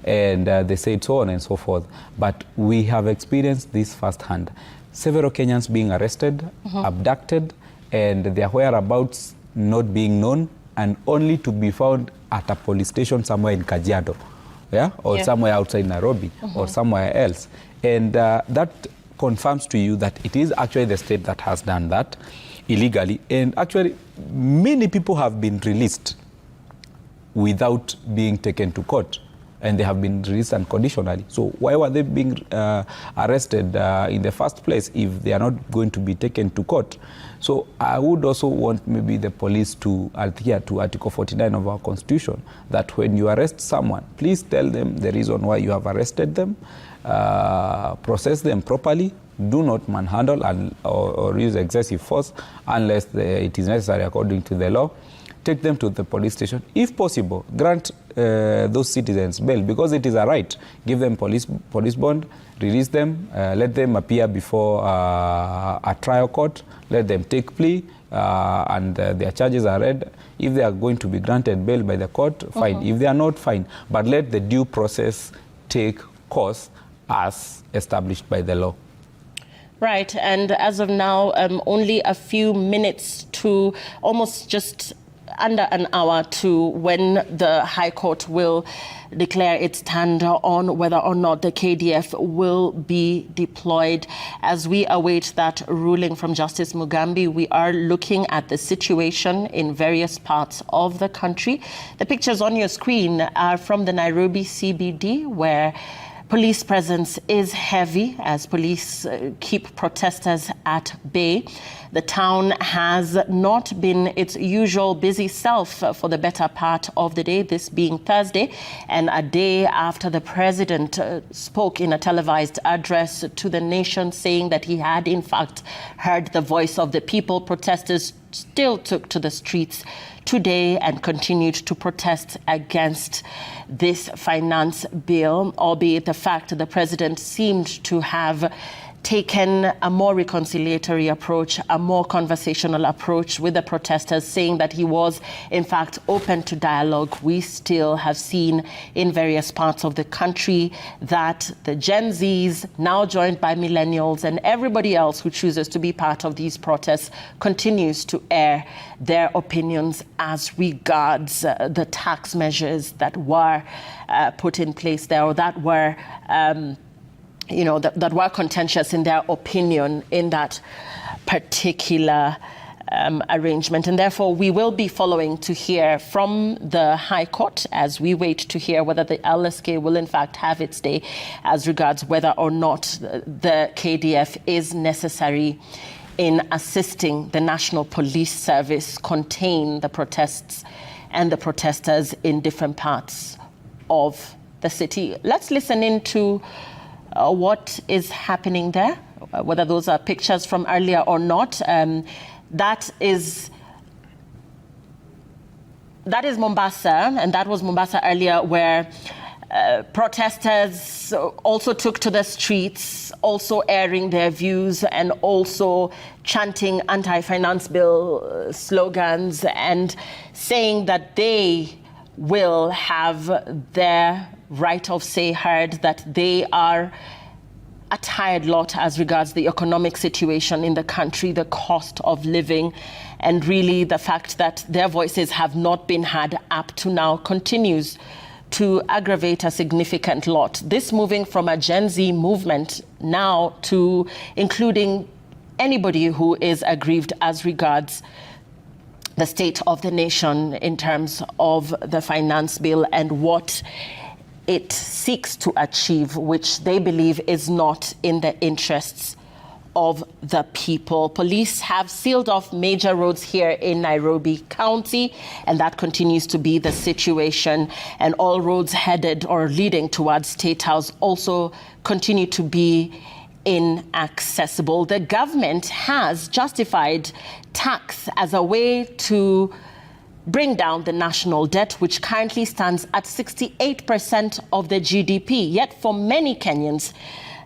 And they said so on and so forth. But we have experienced this firsthand. Several Kenyans being arrested, abducted, and their whereabouts not being known, and only to be found at a police station somewhere in Kajiado. Or somewhere outside Nairobi or somewhere else. And that confirms to you that it is actually the state that has done that illegally. And actually, many people have been released without being taken to court. And they have been released unconditionally. So why were they being arrested in the first place if they are not going to be taken to court? So I would also want maybe the police to adhere to Article 49 of our Constitution, that when you arrest someone, please tell them the reason why you have arrested them, process them properly, do not manhandle or use excessive force unless it is necessary according to the law. Take them to the police station. If possible, grant those citizens bail, because it is a right. Give them police bond, release them, let them appear before a trial court, let them take plea, and their charges are read. If they are going to be granted bail by the court, fine. If they are not, fine. But let the due process take course as established by the law. Right, and as of now, only a few minutes to almost just under an hour to when the High Court will declare its stand on whether or not the KDF will be deployed. As we await that ruling from Justice Mugambi, we are looking at the situation in various parts of the country. The pictures on your screen are from the Nairobi CBD, where police presence is heavy as police keep protesters at bay. The town has not been its usual busy self for the better part of the day, this being Thursday, and a day after the president spoke in a televised address to the nation, saying that he had in fact heard the voice of the people. Protesters still took to the streets today and continued to protest against this finance bill, albeit the fact the president seemed to have taken a more reconciliatory approach, a more conversational approach with the protesters, saying that he was, in fact, open to dialogue. We still have seen in various parts of the country that the Gen Zs, now joined by millennials, and everybody else who chooses to be part of these protests, continues to air their opinions as regards the tax measures that were put in place there, or that were that were contentious in their opinion in that particular arrangement. And therefore, we will be following to hear from the High Court as we wait to hear whether the LSK will in fact have its day as regards whether or not the KDF is necessary in assisting the National Police Service contain the protests and the protesters in different parts of the city. Let's listen into what is happening there, whether those are pictures from earlier or not. That is Mombasa, and that was Mombasa earlier, where Protesters also took to the streets, also airing their views and also chanting anti-finance bill slogans and saying that they will have their right of say heard, that they are a tired lot as regards the economic situation in the country, the cost of living, and really the fact that their voices have not been heard up to now continues to aggravate a significant lot. This moving from a Gen Z movement now to including anybody who is aggrieved as regards the state of the nation in terms of the finance bill and what it seeks to achieve, which they believe is not in the interests of the people. Police have sealed off major roads here in Nairobi County, and that continues to be the situation. And all roads headed or leading towards State House also continue to be inaccessible. The government has justified tax as a way to bring down the national debt, which currently stands at 68% of the GDP. Yet for many Kenyans,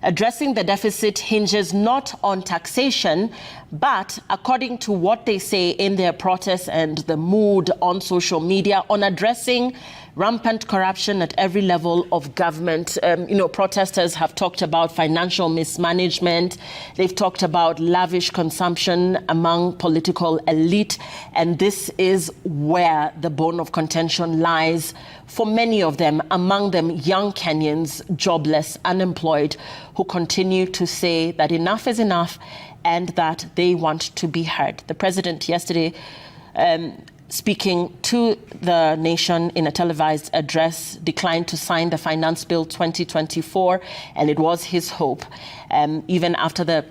addressing the deficit hinges not on taxation, but according to what they say in their protests and the mood on social media, on addressing rampant corruption at every level of government. Protesters have talked about financial mismanagement. They've talked about lavish consumption among political elite. And this is where the bone of contention lies for many of them, among them young Kenyans, jobless, unemployed, who continue to say that enough is enough and that they want to be heard. The president yesterday, speaking to the nation in a televised address, declined to sign the Finance Bill 2024, and it was his hope, even after the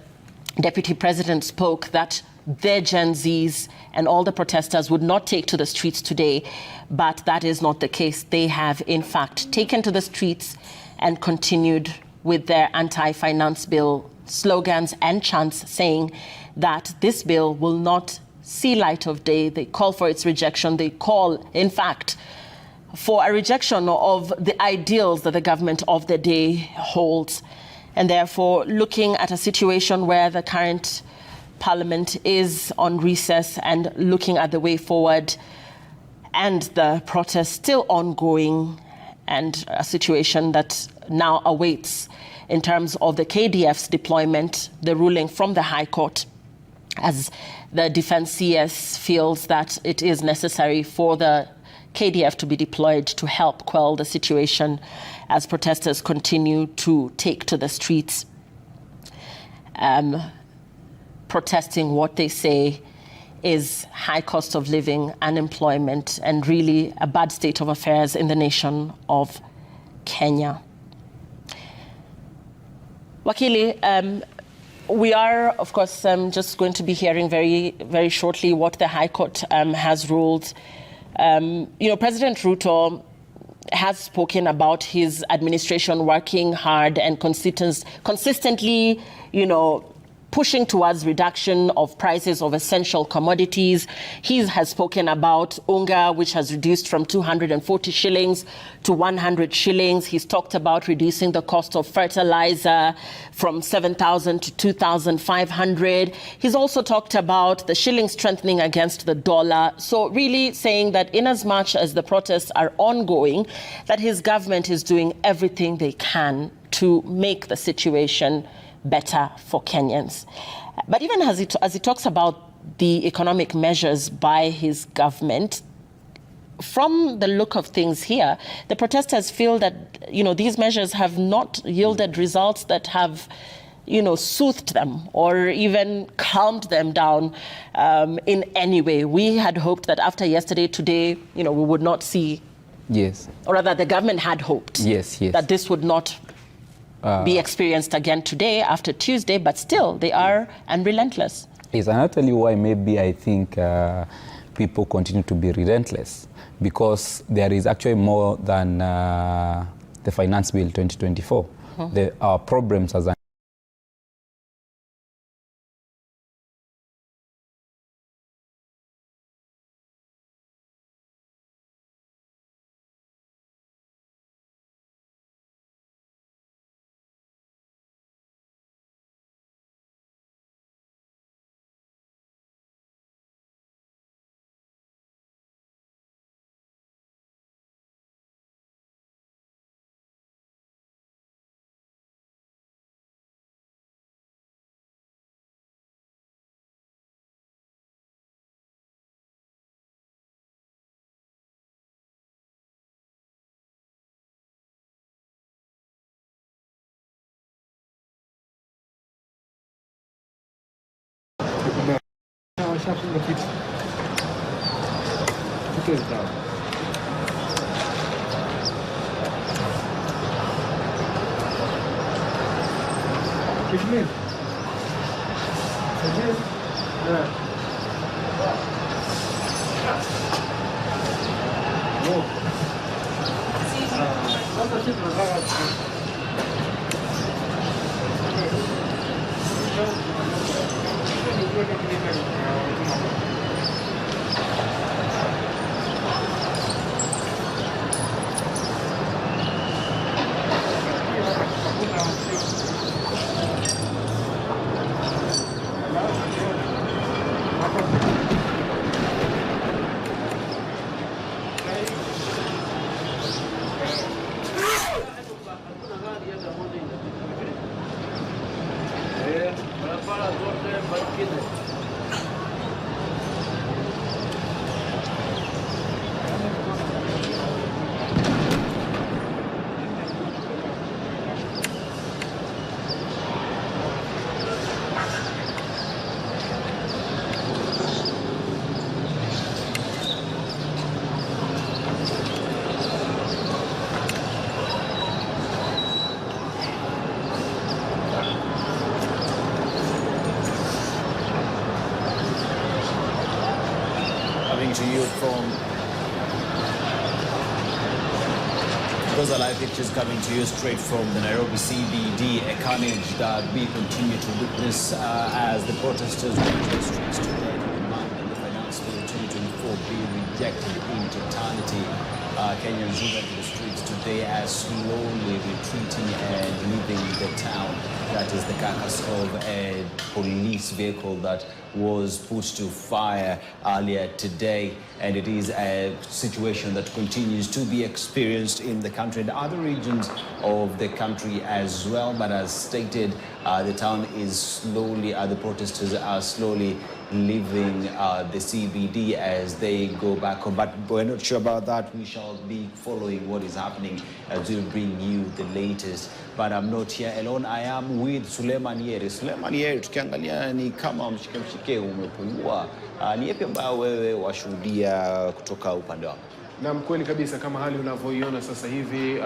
deputy president spoke, that their Gen Zs and all the protesters would not take to the streets today, but that is not the case. They have, in fact, taken to the streets and continued with their anti-finance bill slogans and chants, saying that this bill will not see light of day. They call for its rejection. They call, in fact, for a rejection of the ideals that the government of the day holds. And therefore, looking at a situation where the current Parliament is on recess and looking at the way forward, and the protests still ongoing, and a situation that now awaits in terms of the KDF's deployment, the ruling from the High Court, as the Defence CS feels that it is necessary for the KDF to be deployed to help quell the situation as protesters continue to take to the streets, protesting what they say is high cost of living, unemployment, and really a bad state of affairs in the nation of Kenya. Wakili, we are, of course, just going to be hearing very, very shortly what the High Court has ruled. President Ruto has spoken about his administration working hard and consistently, pushing towards reduction of prices of essential commodities. He has spoken about unga, which has reduced from 240 shillings to 100 shillings. He's talked about reducing the cost of fertilizer from 7,000 to 2,500. He's also talked about the shilling strengthening against the dollar. So really saying that in as much as the protests are ongoing, that his government is doing everything they can to make the situation better for Kenyans. But even as he talks about the economic measures by his government, from the look of things here, the protesters feel that, these measures have not yielded results that have, soothed them or even calmed them down in any way. We had hoped that after yesterday, today, we would not see. Yes. Or rather, the government had hoped. Yes. That this would not be experienced again today after Tuesday, but still they are unrelentless. Yes, and I'll tell you why maybe I think people continue to be relentless, because there is actually more than the Finance Bill 2024. There are problems as an Shafunga kitu. Kitu sawa. Kitu To you from those are live pictures coming to you straight from the Nairobi CBD, a carnage that we continue to witness as the protesters went to the streets today to demand that the finance bill 2024 be rejected in totality. Kenyans went to the streets today as slowly retreating and leaving the town. That is the carcass of a police vehicle that was put to fire earlier today, and it is a situation that continues to be experienced in the country and other regions of the country as well. But as stated, the town is slowly, the protesters are slowly leaving the CBD as they go back home. But we're not sure about that. We shall be following what is happening as we bring you the latest. But I'm not here alone. I am with Suleiman Yeri. Suleiman Yeri, tukiangalia ni kama mshike umepungua. Ni yapi ambayo wewe washuhudia kutoka upande wako? Na kweli kabisa kama hali unavyoiona sasa hivi,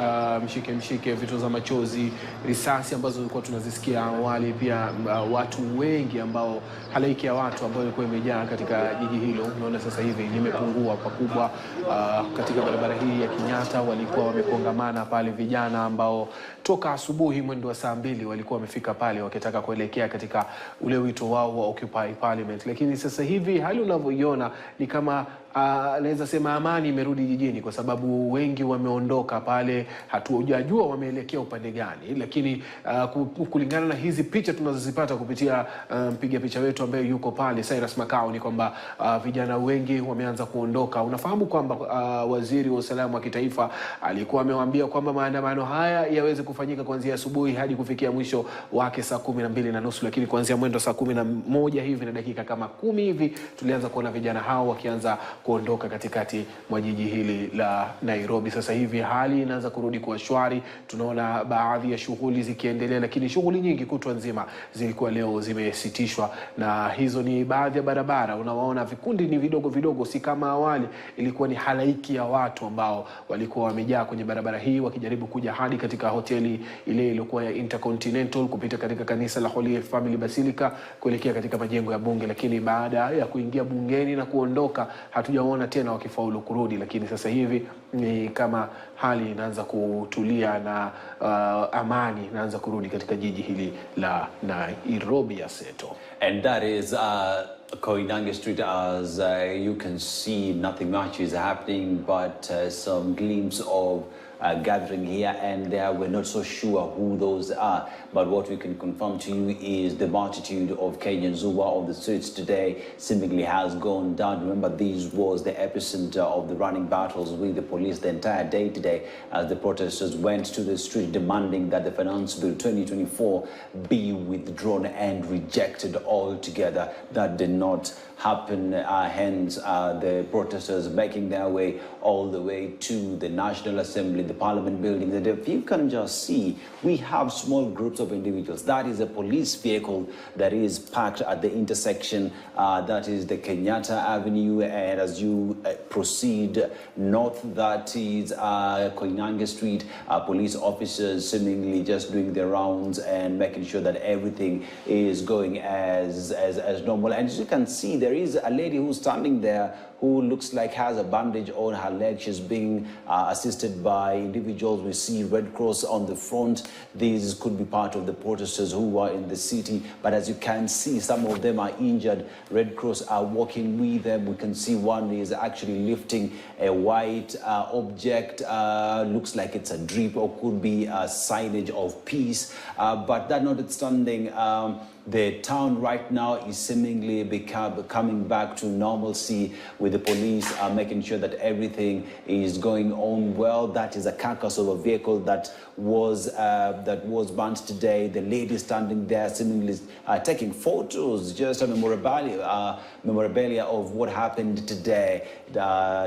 mshike vitu za machozi, risasi ambazo tulikuwa tunazisikia awali, pia watu wengi ambao halaiki ya watu ambao ilikuwa imejaa katika jiji hilo, unaona sasa hivi limepungua pakubwa. Katika barabara hii ya Kenyatta walikuwa wamekongamana pale vijana ambao toka asubuhi mwendo wa saa 2 walikuwa wamefika pale wakitaka kuelekea katika ule wito wao wa Occupy Parliament. Lakini sasa hivi hali unavyoiona ni kama naweza sema amani imerudi jijini, kwa sababu wengi wameondoka pale, hatujajua wameelekea upande gani. Lakini kulingana na hizi picha tunazozipata kupitia mpiga picha wetu ambaye yuko pale Cyrus Makao, ni kwamba vijana wengi wameanza kuondoka. Unafahamu kwamba waziri wa usalama wa kitaifa alikuwa amewaambia kwamba maandamano haya yaweze kufanyika kuanzia asubuhi hadi kufikia mwisho wake saa 12:30, lakini kuanzia mwendo saa 11 hivi na dakika kama 10 hivi tulianza kuona vijana hao wakianza kuondoka katikati mwa jiji hili la Nairobi. Sasa hivi hali inaanza kurudi kuwa shwari. Tunaona baadhi ya shughuli zikiendelea, lakini shughuli nyingi kutwa nzima zilikuwa leo zimesitishwa, na hizo ni baadhi ya barabara. Unawaona vikundi ni vidogo vidogo, si kama awali ilikuwa ni halaiki ya watu ambao walikuwa wamejaa kwenye barabara hii wakijaribu kuja hadi katika hoteli ile iliyokuwa ya Intercontinental, kupita katika kanisa la Holy Family Basilica kuelekea katika majengo ya bunge. Lakini baada ya kuingia bungeni na kuondoka, hatujaona tena wakifaulu kurudi. Lakini sasa hivi ni kama hali inaanza kutulia na amani inaanza kurudi katika jiji hili la Nairobi ya Seto. And that is Koinange Street. As you can see, nothing much is happening, but some glimpse of gathering here and there. We're not so sure who those are, but what we can confirm to you is the multitude of Kenyans who were on the streets today seemingly has gone down. Remember, this was the epicenter of the running battles with the police the entire day today, as the protesters went to the street demanding that the Finance Bill 2024 be withdrawn and rejected altogether. That did not happen, hence the protesters making their way all the way to the National Assembly. The the Parliament building. And if you can just see, we have small groups of individuals. That is a police vehicle that is parked at the intersection. That is the Kenyatta Avenue. And as you proceed north, that is Koinange Street. Police officers seemingly just doing their rounds and making sure that everything is going as normal. And as you can see, there is a lady who's standing there who looks like has a bandage on her leg. She's being assisted by individuals. We see Red Cross on the front. These could be part of the protesters who are in the city. But as you can see, some of them are injured. Red Cross are walking with them. We can see one is actually lifting a white object. Looks like it's a drip or could be a signage of peace. But that notwithstanding, the town right now is seemingly coming back to normalcy, with the police making sure that everything is going on well. That is a carcass of a vehicle that was burnt today. The lady standing there seemingly taking photos, just a memorabilia of what happened today,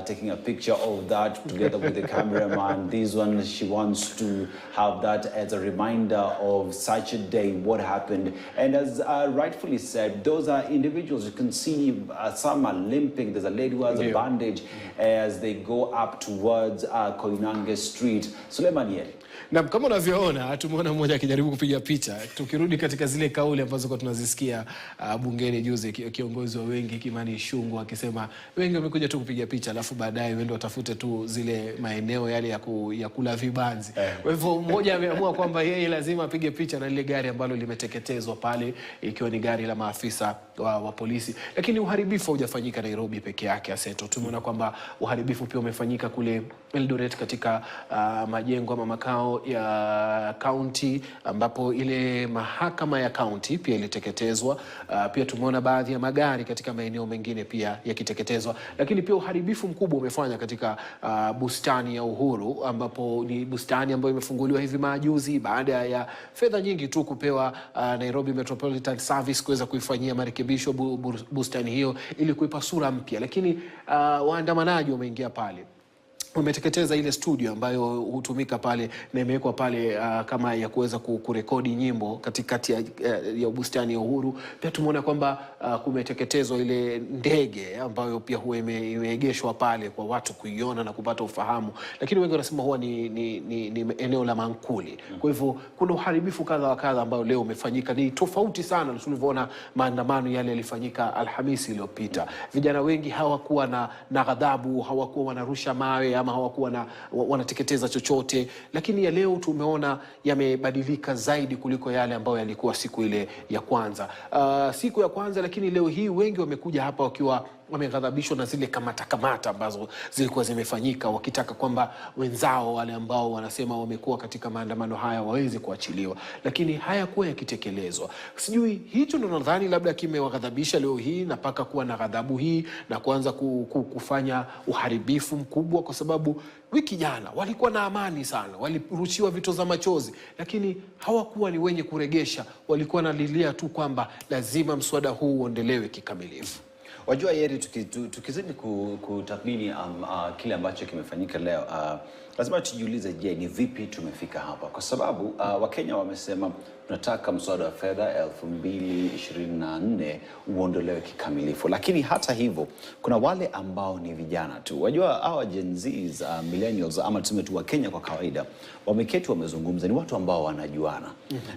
taking a picture of that together with the cameraman. This one, she wants to have that as a reminder of such a day, what happened. And as rightfully said, those are individuals. You can see some are limping. There's a lady who has a bandage as they go up towards Koinange Street. Suleiman Yeri. Na kama unavyoona, tumeona mmoja akijaribu kupiga picha. Tukirudi katika zile kauli ambazo kwa tunazisikia bungeni juzi, kiongozi wa wengi Kimani Ichung'wah akisema wengi wamekuja tu kupiga picha, alafu baadaye wende watafute tu zile maeneo yale ya kula vibanzi. Kwa hivyo mmoja ameamua kwamba yeye lazima apige picha na lile gari ambalo limeteketezwa pale, ikiwa ni gari la maafisa wa polisi. Lakini uharibifu hujafanyika Nairobi peke yake, Aseto. Tumeona kwamba uharibifu pia umefanyika kule Eldoret katika majengo ama makao ya county, ambapo ile mahakama ya county pia iliteketezwa. Pia tumeona baadhi ya magari katika maeneo mengine pia yakiteketezwa. Lakini pia uharibifu mkubwa umefanya katika bustani ya Uhuru, ambapo ni bustani ambayo imefunguliwa hivi majuzi baada ya fedha nyingi tu kupewa Nairobi Metropolitan Service kuweza kuifanyia marekebisho bustani hiyo ili kuipa sura mpya. Lakini waandamanaji wameingia pale, wameteketeza ile studio ambayo hutumika pale na imewekwa pale kama ya kuweza kurekodi nyimbo katikati ya bustani ya Uhuru. Pia tumeona kwamba kumeteketezwa ile ndege ambayo pia huwa imeegeshwa pale kwa watu kuiona na kupata ufahamu. Lakini wengi wanasema huwa ni eneo la mankuli. Kwa hivyo kuna uharibifu kadha wa kadha ambao leo umefanyika. Ni tofauti sana na tulivyoona maandamano yale yalifanyika Alhamisi iliyopita. Vijana wengi hawakuwa na ghadhabu, hawakuwa wanarusha mawe ama hawakuwa wanateketeza chochote, lakini ya leo tumeona yamebadilika zaidi kuliko yale ambayo yalikuwa siku ile ya kwanza. Siku ya kwanza, lakini leo hii wengi wamekuja hapa wakiwa wameghadhabishwa na zile kamata ambazo zilikuwa zimefanyika, wakitaka kwamba wenzao wale ambao wanasema wamekuwa katika maandamano haya waweze kuachiliwa, lakini hayakuwa yakitekelezwa. Sijui hicho ndo nadhani labda kimewaghadhabisha leo hii na paka kuwa na ghadhabu hii na kuanza kufanya uharibifu mkubwa, kwa sababu wiki jana walikuwa na amani sana, walirushiwa vitoza machozi, lakini hawakuwa ni wenye kuregesha. Walikuwa nalilia tu kwamba lazima mswada huu uondelewe kikamilifu. Wajua Yeri, tukizidi kutathmini kile ambacho kimefanyika leo, lazima tujiulize, je, ni vipi tumefika hapa? Kwa sababu Wakenya wamesema tunataka mswada wa fedha 2024 uondolewe kikamilifu. Lakini hata hivyo, kuna wale ambao ni vijana tu. Wajua hawa Gen Zs, millennials ama tuseme tu Wakenya kwa kawaida, wameketi wamezungumza, ni watu ambao wanajuana.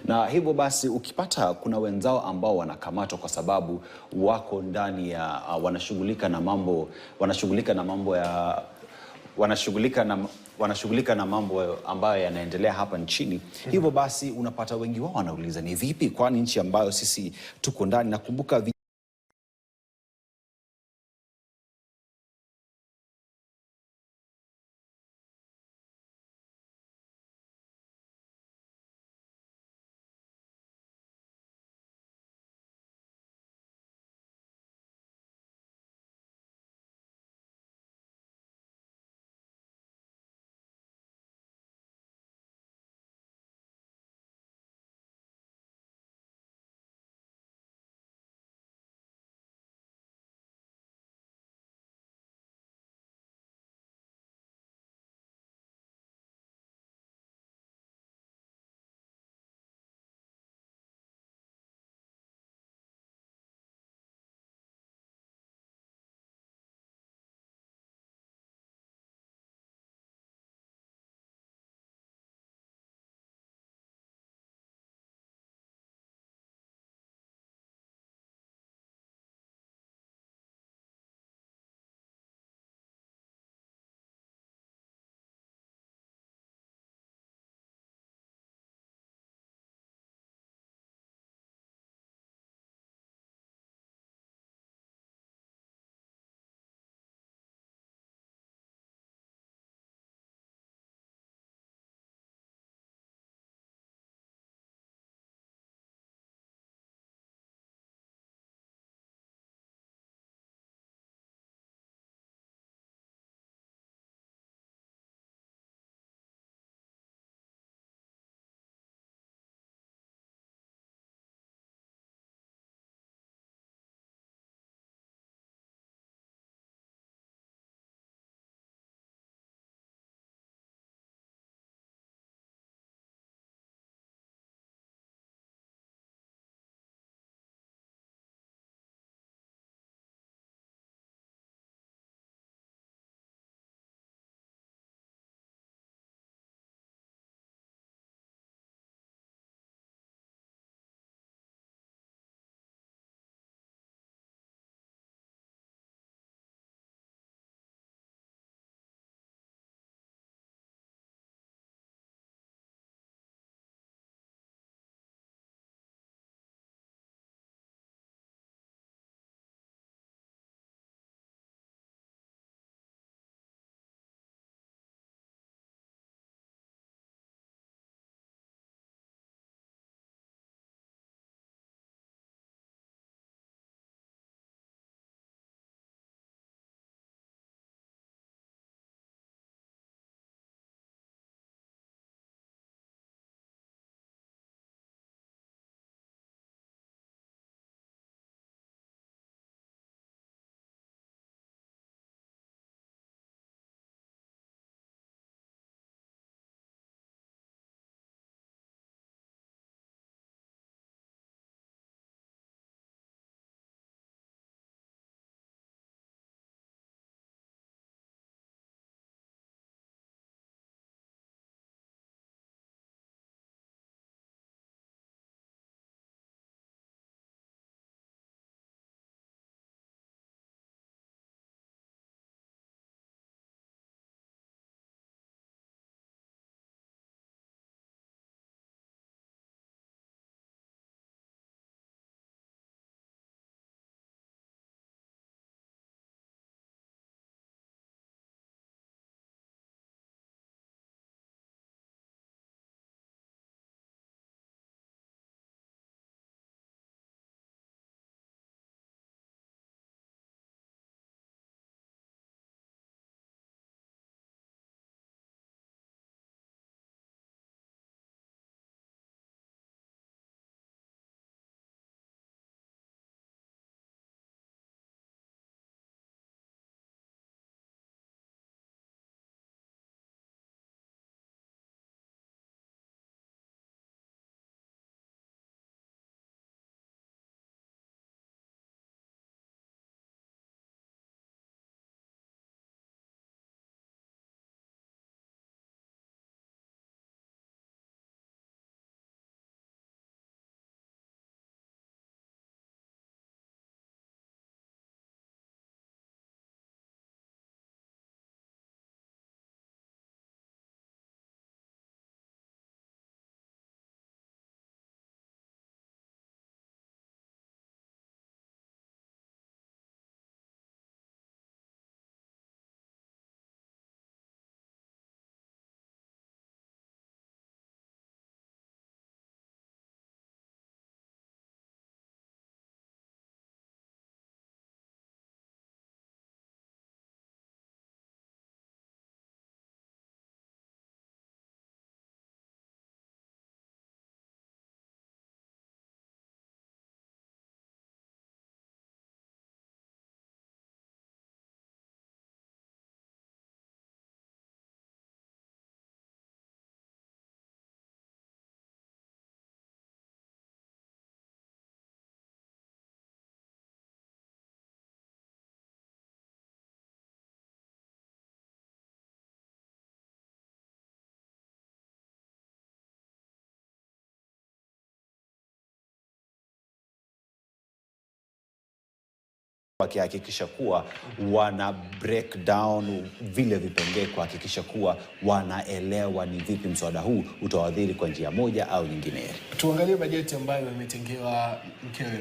Na hivyo basi ukipata kuna wenzao ambao wanakamatwa kwa sababu wako ndani ya wanashughulika na mambo ambayo yanaendelea hapa nchini. Hivyo basi unapata wengi wao wanauliza, ni vipi kwani nchi ambayo sisi tuko ndani? Nakumbuka wakihakikisha kuwa wana break down vile vipengee kuhakikisha kuwa wanaelewa ni vipi mswada huu utawadhiri kwa njia moja au nyingine. Tuangalie bajeti ambayo imetengewa mkewe